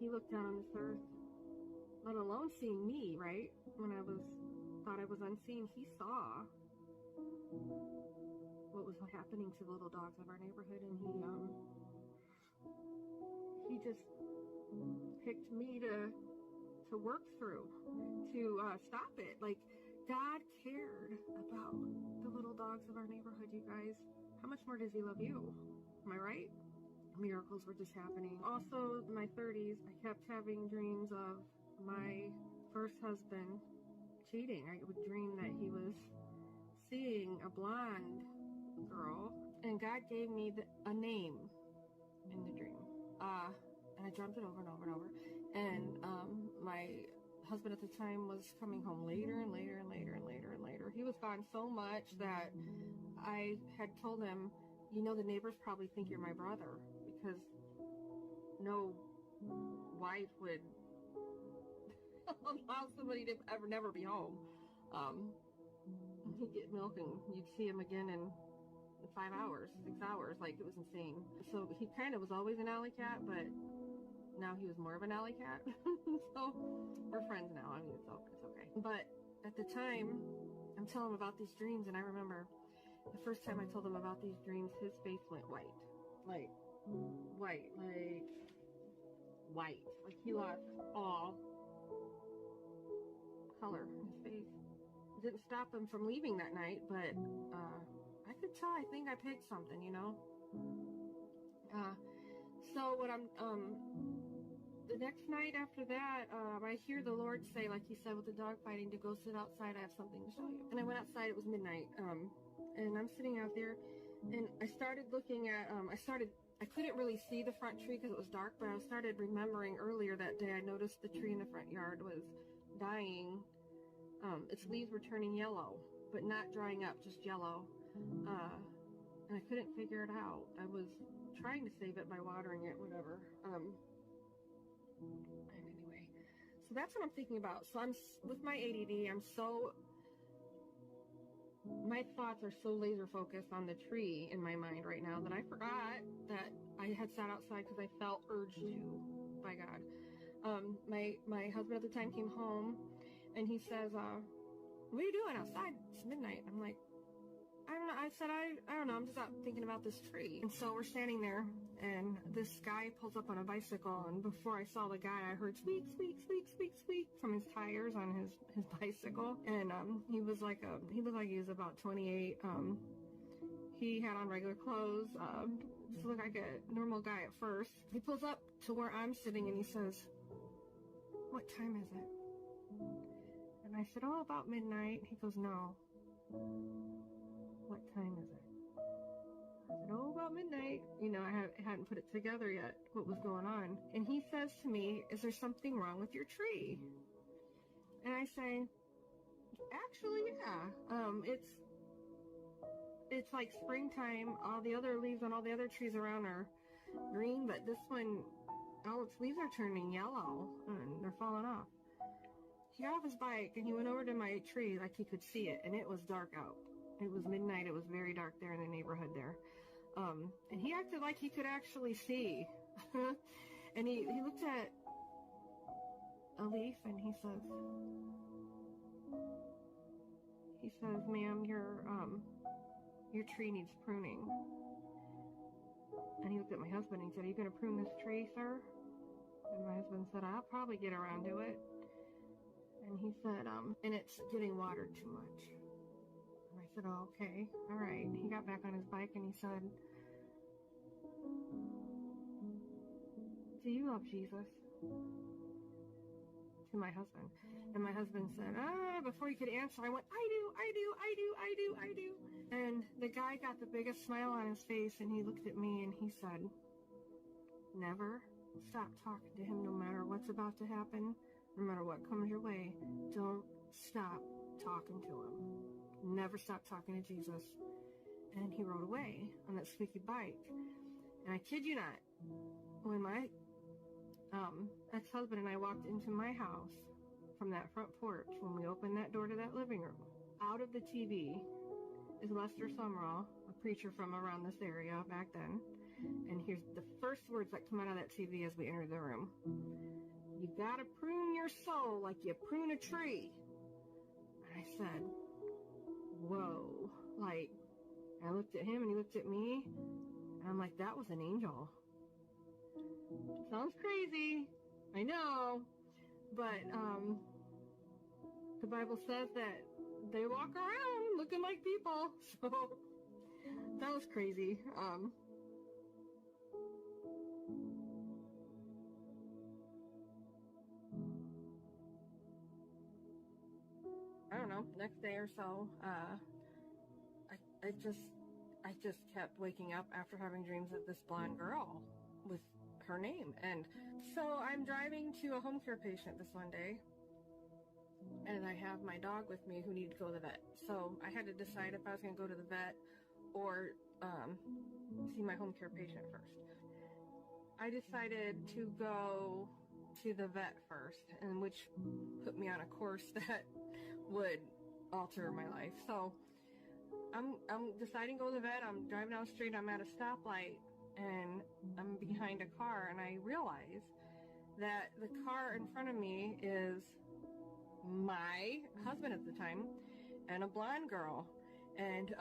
he looked down on this earth, let alone seeing me, right? When I thought I was unseen, he saw what was happening to the little dogs of our neighborhood, and he just picked me to work through, to stop it. Like, God cared about the little dogs of our neighborhood, you guys. How much more does he love you? Am I right? Miracles were just happening. Also, in my 30s, I kept having dreams of my first husband cheating. I would dream that he was seeing a blonde girl, and God gave me a name in the dream. And I dreamt it over and over and over. And my husband at the time was coming home later and later and later and later and later. He was gone so much that I had told him, you know, the neighbors probably think you're my brother, because no wife would allow somebody to never be home. He'd get milk and you'd see him again in 5 hours, 6 hours, like it was insane. So he kind of was always an alley cat, but now he was more of an alley cat. So we're friends now. I mean, it's okay. But at the time, I'm telling him about these dreams, and I remember the first time I told him about these dreams, his face went white. Like he lost all color in his face. It didn't stop him from leaving that night, but I could tell, I think I picked something, you know. So what the next night after that, I hear the Lord say, like he said with the dog fighting, to go sit outside, I have something to show you. And I went outside, it was midnight, and I'm sitting out there, and I started looking at, I couldn't really see the front tree because it was dark, but I started remembering earlier that day I noticed the tree in the front yard was dying. Its leaves were turning yellow, but not drying up, just yellow. And I couldn't figure it out. I was trying to save it by watering it, whatever. And anyway, so that's what I'm thinking about. So I'm, with my ADD, my thoughts are so laser focused on the tree in my mind right now that I forgot that I had sat outside because I felt urged to by God. My husband at the time came home and he says, what are you doing outside? It's midnight. I'm like, I don't know. I said, I don't know. I'm just out thinking about this tree. And so we're standing there, and this guy pulls up on a bicycle. And before I saw the guy, I heard squeak, squeak, squeak, squeak, squeak from his tires on his bicycle. And he looked like he was about 28. He had on regular clothes. Just looked like a normal guy at first. He pulls up to where I'm sitting, and he says, "What time is it?" And I said, "Oh, about midnight." He goes, "No. What time is it?" I said, "Oh, about midnight." You know, I hadn't put it together yet, what was going on. And he says to me, "Is there something wrong with your tree?" And I say, "Actually, yeah. It's like springtime. All the other leaves on all the other trees around are green, but this one, all its leaves are turning yellow and they're falling off." He got off his bike and he went over to my tree like he could see it, and it was dark out. It was midnight. It was very dark there in the neighborhood there. And he acted like he could actually see. And he looked at a leaf and he says, "Ma'am, your tree needs pruning." And he looked at my husband and he said, "Are you going to prune this tree, sir?" And my husband said, "I'll probably get around to it." And he said, "And it's getting watered too much." And I said, "Oh, okay, all right." He got back on his bike and he said, "Do you love Jesus?" to my husband. And my husband said, before he could answer, I went, I do. And the guy got the biggest smile on his face, and he looked at me and he said, never stop talking to him no matter what's about to happen, no matter what comes your way. Don't stop talking to him. Never stop talking to Jesus. And he rode away on that squeaky bike. And I kid you not, when my ex-husband and I walked into my house from that front porch, when we opened that door to that living room, out of the TV is Lester Sumrall, a preacher from around this area back then. And here's the first words that come out of that TV as we enter the room. You gotta prune your soul like you prune a tree. And I said, whoa. Like, I looked at him and he looked at me, and I'm like, that was an angel. Sounds crazy, I know, but the Bible says that they walk around looking like people, so that was crazy. I don't know, next day or so, I just kept waking up after having dreams of this blonde girl with her name. And so I'm driving to a home care patient this one day, and I have my dog with me who needed to go to the vet. So I had to decide if I was going to go to the vet or see my home care patient first. I decided to go to the vet first, and which put me on a course that would alter my life. So I'm deciding to go to the vet. I'm driving down the street. I'm at a stoplight, and I'm behind a car, and I realize that the car in front of me is my husband at the time and a blonde girl. And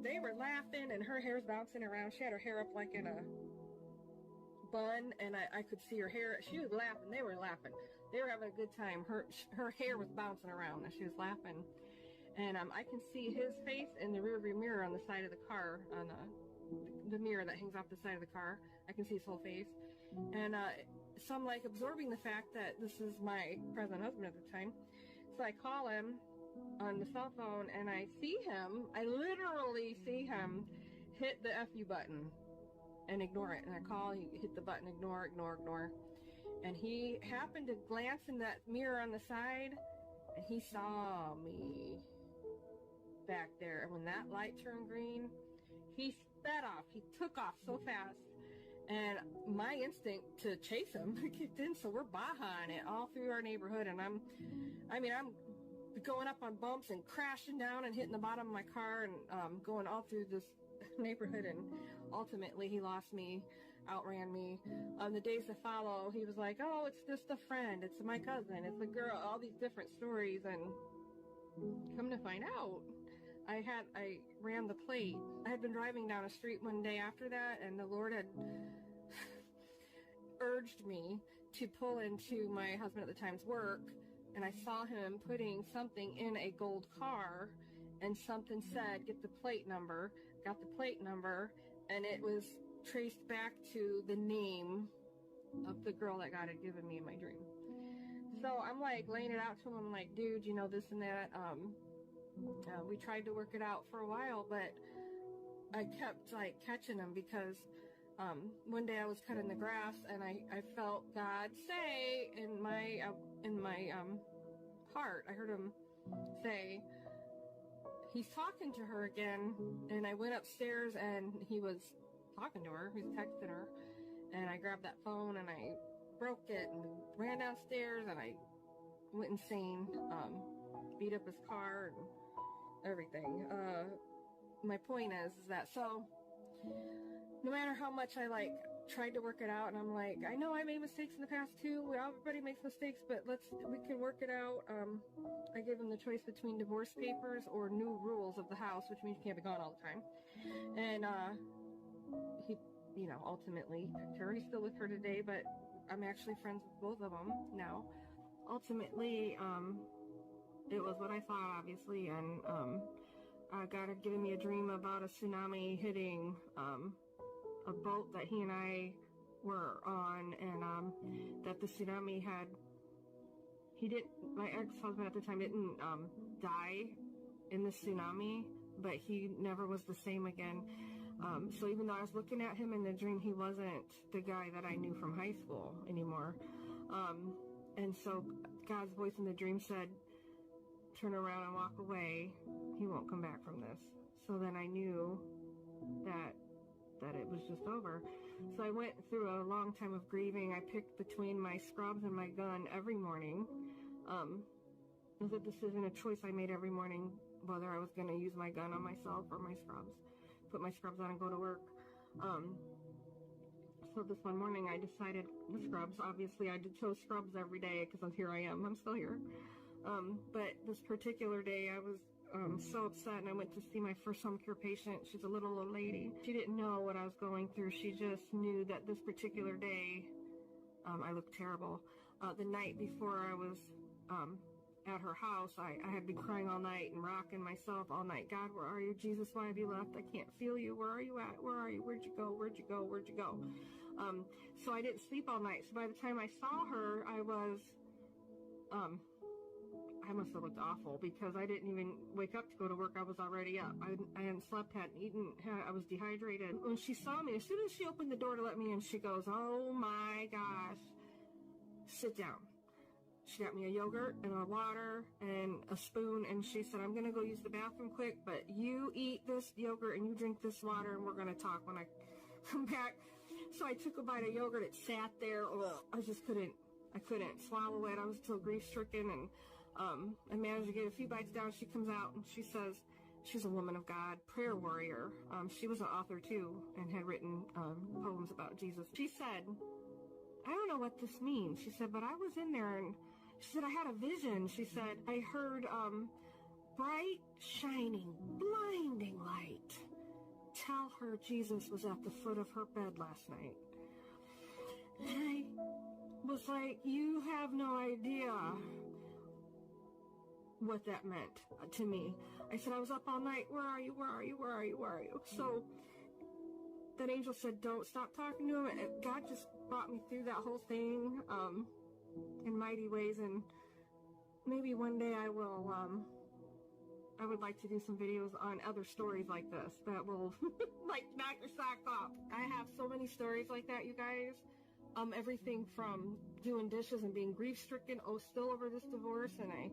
they were laughing, and her hair's bouncing around. She had her hair up like in a bun, and I could see her hair. She was laughing. They were laughing. They were having a good time. Her hair was bouncing around as she was laughing. And I can see his face in the rearview mirror on the side of the car, on the mirror that hangs off the side of the car. I can see his whole face. And so I'm like absorbing the fact that this is my present husband at the time. So I call him on the cell phone, and I see him, I literally see him hit the FU button and ignore it. And I call, he hit the button, ignore. And he happened to glance in that mirror on the side, and he saw me back there. And when that light turned green, he sped off. He took off so fast, and my instinct to chase him kicked in. So we're bajaing it all through our neighborhood, and I'm going up on bumps and crashing down and hitting the bottom of my car, and going all through this neighborhood. And ultimately he lost me, outran me. On the days to follow, he was like, oh, it's just a friend, it's my cousin, it's a girl, all these different stories. And come to find out, I ran the plate. I had been driving down a street one day after that, and the Lord had urged me to pull into my husband at the time's work, and I saw him putting something in a gold car, and something said, get the plate number. Got the plate number, and it was traced back to the name of the girl that God had given me in my dream. So I'm like laying it out to him. I'm like, dude, you know, this and that. We tried to work it out for a while, but I kept like catching him because one day I was cutting the grass, and I felt God say in my heart, I heard him say, he's talking to her again. And I went upstairs, and he was talking to her. He was texting her, and I grabbed that phone and I broke it and ran downstairs, and I went insane, beat up his car and everything. My point is that, so no matter how much I like tried to work it out, and I'm like, I know I made mistakes in the past too. Everybody makes mistakes, but we can work it out. I gave him the choice between divorce papers or new rules of the house, which means you can't be gone all the time. And he, you know, ultimately picked her. He's still with her today, but I'm actually friends with both of them now. Ultimately, it was what I thought, obviously, and God had given me a dream about a tsunami hitting a boat that he and I were on, and that the tsunami he didn't, my ex-husband at the time didn't die in the tsunami, but he never was the same again. So even though I was looking at him in the dream, he wasn't the guy that I knew from high school anymore. And so God's voice in the dream said, turn around and walk away. He won't come back from this. So then I knew that it was just over. So I went through a long time of grieving. I picked between my scrubs and my gun every morning. It was a decision, a choice I made every morning, whether I was going to use my gun on myself or my scrubs. Put my scrubs on and go to work. So this one morning I decided the scrubs. Obviously I chose scrubs every day because here I am. I'm still here. But this particular day I was so upset, and I went to see my first home care patient. She's a little old lady. She didn't know what I was going through. She just knew that this particular day I looked terrible. The night before I was at her house, I had been crying all night and rocking myself all night. God, where are you? Jesus, why have you left? I can't feel you. Where are you at? Where are you? Where'd you go? Where'd you go? Where'd you go? So I didn't sleep all night. So by the time I saw her, I must have looked awful because I didn't even wake up to go to work. I was already up. I hadn't slept, hadn't eaten. I was dehydrated. When she saw me, as soon as she opened the door to let me in, she goes, oh my gosh, sit down. She got me a yogurt and a water and a spoon, and she said, I'm going to go use the bathroom quick, but you eat this yogurt and you drink this water, and we're going to talk when I come back. So I took a bite of yogurt. It sat there. Ugh, I couldn't swallow it. I was still grief-stricken, and I managed to get a few bites down. She comes out and she says, she's a woman of God, prayer warrior. She was an author too and had written poems about Jesus. She said, I don't know what this means. She said, but I was in there, and she said, I had a vision. She said, I heard bright, shining, blinding light tell her Jesus was at the foot of her bed last night. And I was like, you have no idea what that meant to me. I said, I was up all night. Where are you? Where are you? Where are you? Where are you? So that angel said, don't stop talking to him. And God just brought me through that whole thing in mighty ways. And maybe one day I would like to do some videos on other stories like this that will like knock your socks off. I have so many stories like that, you guys. Everything from doing dishes and being grief-stricken, still over this divorce, and I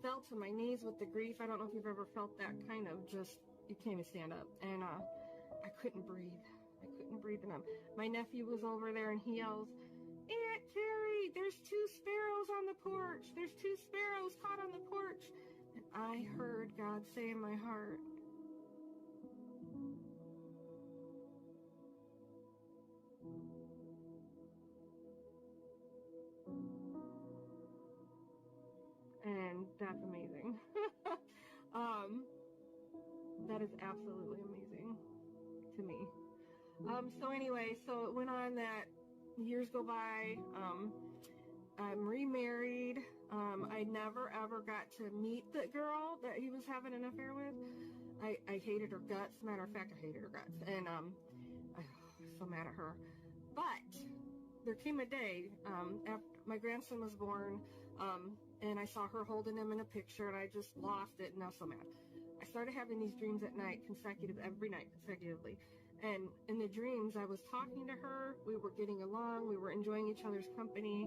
fell to my knees with the grief. I don't know if you've ever felt that kind of just, you can't even stand up. And I couldn't breathe. I couldn't breathe. And my nephew was over there, and he yells, Aunt Terry, there's 2 sparrows on the porch. There's 2 sparrows caught on the porch. And I heard God say in my heart, and that's amazing. That is absolutely amazing to me. So anyway, so it went on that years go by. I'm remarried. I never ever got to meet the girl that he was having an affair with. I hated her guts. As a matter of fact, I hated her guts. And I was so mad at her. But there came a day after my grandson was born, and I saw her holding him in a picture, and I just lost it, and I was so mad. I started having these dreams at night, every night consecutively. And in the dreams, I was talking to her, we were getting along, we were enjoying each other's company.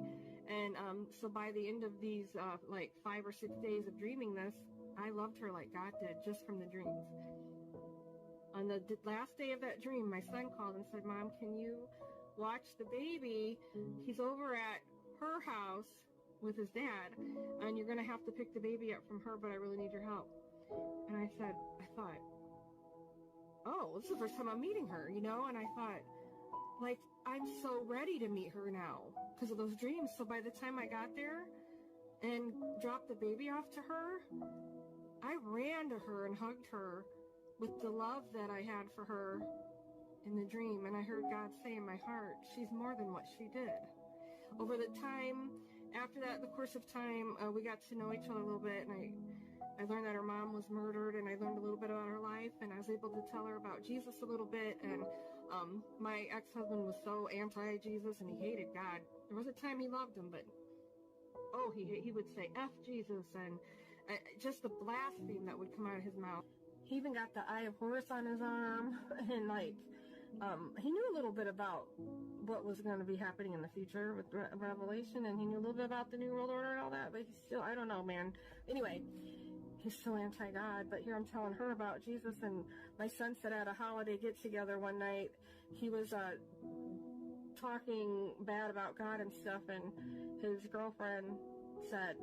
And so by the end of these like 5 or 6 days of dreaming this, I loved her like God did, just from the dreams. On the last day of that dream, my son called and said, Mom, can you watch the baby? He's over at her house with his dad, and you're going to have to pick the baby up from her, but I really need your help. And I thought, oh, this is the first time I'm meeting her, you know? And I thought, like, I'm so ready to meet her now because of those dreams. So by the time I got there and dropped the baby off to her, I ran to her and hugged her with the love that I had for her in the dream. And I heard God say in my heart, she's more than what she did. Over the time, after that, the course of time, we got to know each other a little bit, and I learned that her mom was murdered, and I learned a little bit about her life, and I was able to tell her about Jesus a little bit. And my ex-husband was so anti-Jesus, and he hated God. There was a time he loved him, but oh, he would say F Jesus, and just the blaspheme that would come out of his mouth. He even got the Eye of Horus on his arm, and like, he knew a little bit about what was going to be happening in the future with Revelation, and he knew a little bit about the New World Order and all that, but he's still, I don't know, man. Anyway, he's so anti-God, but here I'm telling her about Jesus, and my son said at a holiday get-together one night, he was talking bad about God and stuff, and his girlfriend said,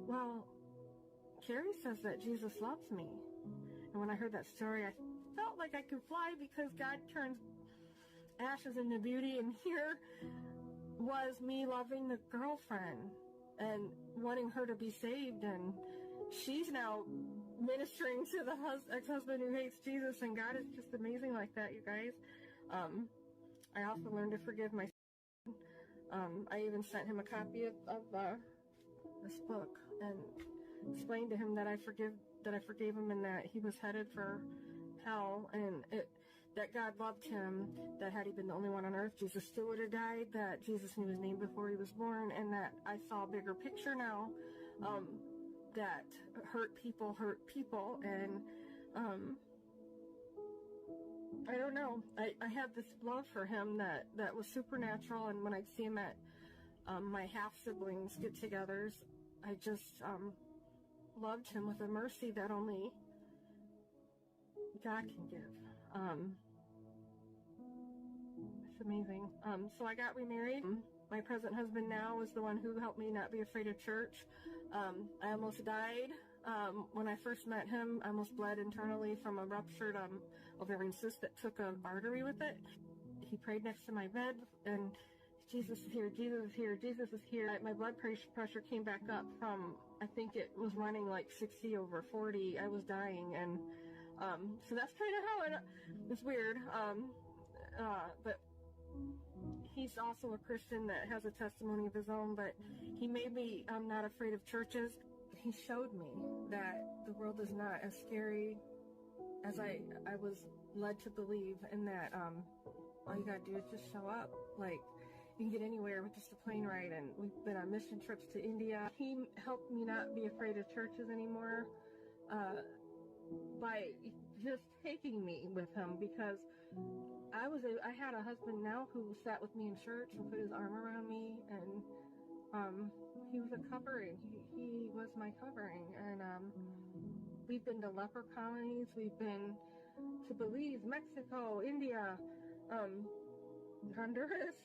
well, Carrie says that Jesus loves me. And when I heard that story, I felt like I could fly, because God turns ashes into beauty, and here was me loving the girlfriend and wanting her to be saved, and she's now ministering to the ex-husband who hates Jesus, and God is just amazing like that, you guys. I also learned to forgive my son. I even sent him a copy of this book and explained to him that I forgave him, and that he was headed for hell, and that God loved him, that had he been the only one on earth, Jesus still would have died, that Jesus knew his name before he was born, and that I saw a bigger picture now, that hurt people, and I don't know, I had this love for him that was supernatural, and when I'd see him at my half-siblings get-togethers, I just loved him with a mercy that only God can give. It's amazing. So I got remarried. My present husband now is the one who helped me not be afraid of church. I almost died when I first met him. I almost bled internally from a ruptured ovarian cyst that took an artery with it. He prayed next to my bed, and Jesus is here, Jesus is here, Jesus is here. My blood pressure came back up from, I think it was running like 60/40. I was dying, and so that's kind of how it's weird. But he's also a Christian that has a testimony of his own, but he made me not afraid of churches. He showed me that the world is not as scary as I was led to believe, and that all you gotta do is just show up. Like, you can get anywhere with just a plane ride, and we've been on mission trips to India. He helped me not be afraid of churches anymore by just taking me with him, because I had a husband now who sat with me in church and put his arm around me, and he was a covering. He was my covering, and we've been to leper colonies. We've been to Belize, Mexico, India, Honduras.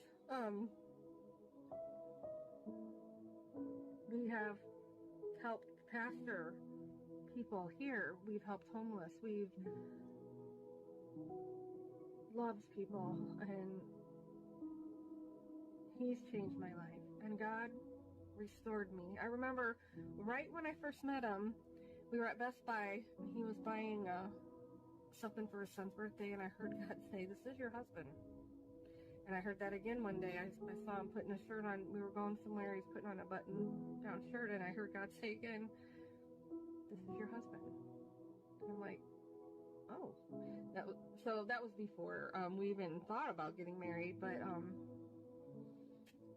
We have helped pastor people here. We've helped homeless. We've loved people, and he's changed my life, and God restored me. I remember right when I first met him, we were at Best Buy, and he was buying something for his son's birthday, and I heard God say, "This is your husband." And I heard that again one day. I saw him putting a shirt on. We were going somewhere. He's putting on a button-down shirt, and I heard God say again, "This is your husband." And I'm like, oh. That was before we even thought about getting married. But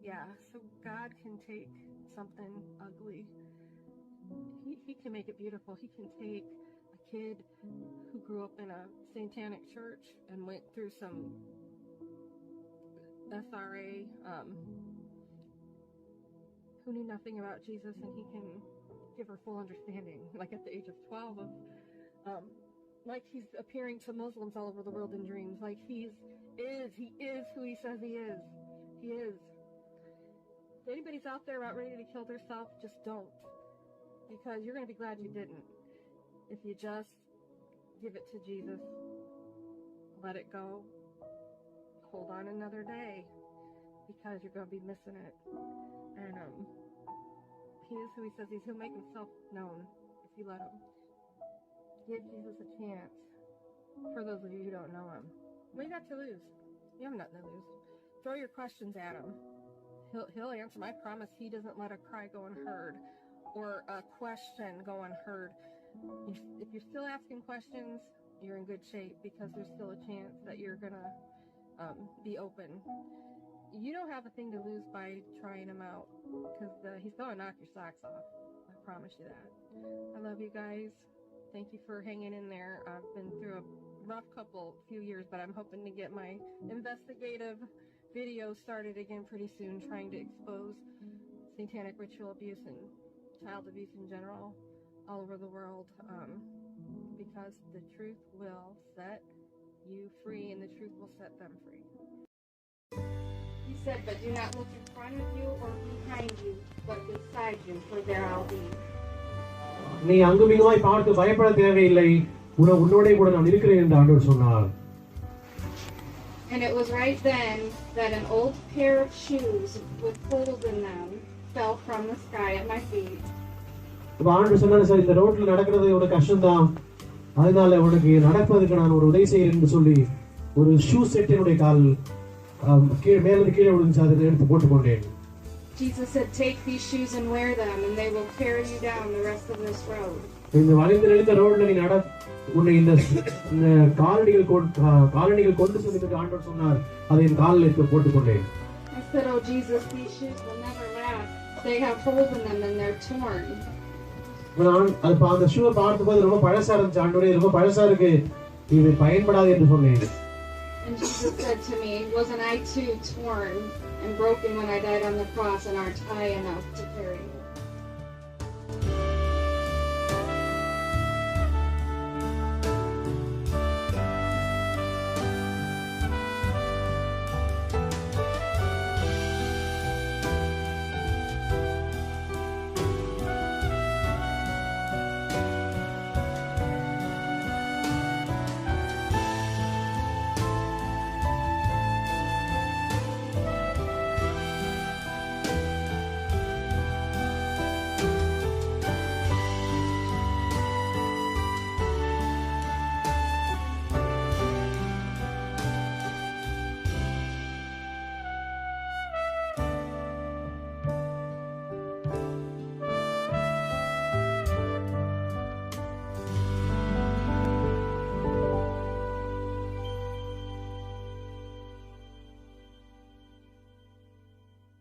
yeah. So God can take something ugly. He can make it beautiful. He can take a kid who grew up in a satanic church and went through some SRA, who knew nothing about Jesus, and he can give her full understanding, like at the age of 12, of like he's appearing to Muslims all over the world in dreams, like he is who he says he is. He is. If anybody's out there about ready to kill themselves, just don't, because you're going to be glad you didn't. If you just give it to Jesus, let it go, hold on another day, because you're going to be missing it. And he is who he says he is. He'll make himself known if you let him. Give Jesus a chance. For those of you who don't know him, what you got to lose? You have nothing to lose. Throw your questions at him. He'll answer them. I promise he doesn't let a cry go unheard, or a question go unheard. If you're still asking questions, you're in good shape, because there's still a chance that you're gonna be open. you don't have a thing to lose by trying him out, because he's gonna knock your socks off. I promise you that. I love you guys. Thank you for hanging in there. I've been through a rough few years, but I'm hoping to get my investigative video started again pretty soon, trying to expose satanic ritual abuse and child abuse in general all over the world, because the truth will set you free, and the truth will set them free. He said, but do not look in front of you or behind you, but beside you, for there I'll be. நீ அங்குமிங்குமாய் பார்த்து பயப்பட தேவையில்லை, உன்னோடே கூட நான் இருக்கிறேன் என்று ஆண்டவர் சொன்னார். And it was right then that an old pair of shoes with holes in them fell from the sky at my feet. ஆண்டவர் சொன்னார், சரி இந்த ரோட்ல நடக்கிறது உனக்கு கஷ்டம்தான், அதனால உனக்கு நடப்பதற்கு நான் ஒரு உதவி செய்கிறேன் என்று சொல்லி ஒரு ஷூ செட் என்னுடைய கால் மேலிருந்து கீழே விழுந்துச்சு, அதை எடுத்து போட்டுக்கொண்டேன். Jesus said, take these shoes and wear them, and they will carry you down the rest of this road. இந்த வளைந்து நெளிந்த ரோட்ல நீ உன்னை இந்த காலணிகள் கொண்டு செல்லும்படி ஆண்டவர் சொன்னார், அதை என் காலில் எடுத்து போட்டுக்கொண்டேன். I said, oh Jesus, these shoes will never last. They have holes in them and they're torn. நான் அந்த ஷூவை பார்த்தபோது ரொம்ப பழசா இருந்துச்சு, ஆண்டவரே ரொம்ப பழசா இருக்கு, இது பயன்படாது என்று சொன்னேன். And Jesus said to me, wasn't I too torn and broken when I died on the cross, and aren't I enough to carry you?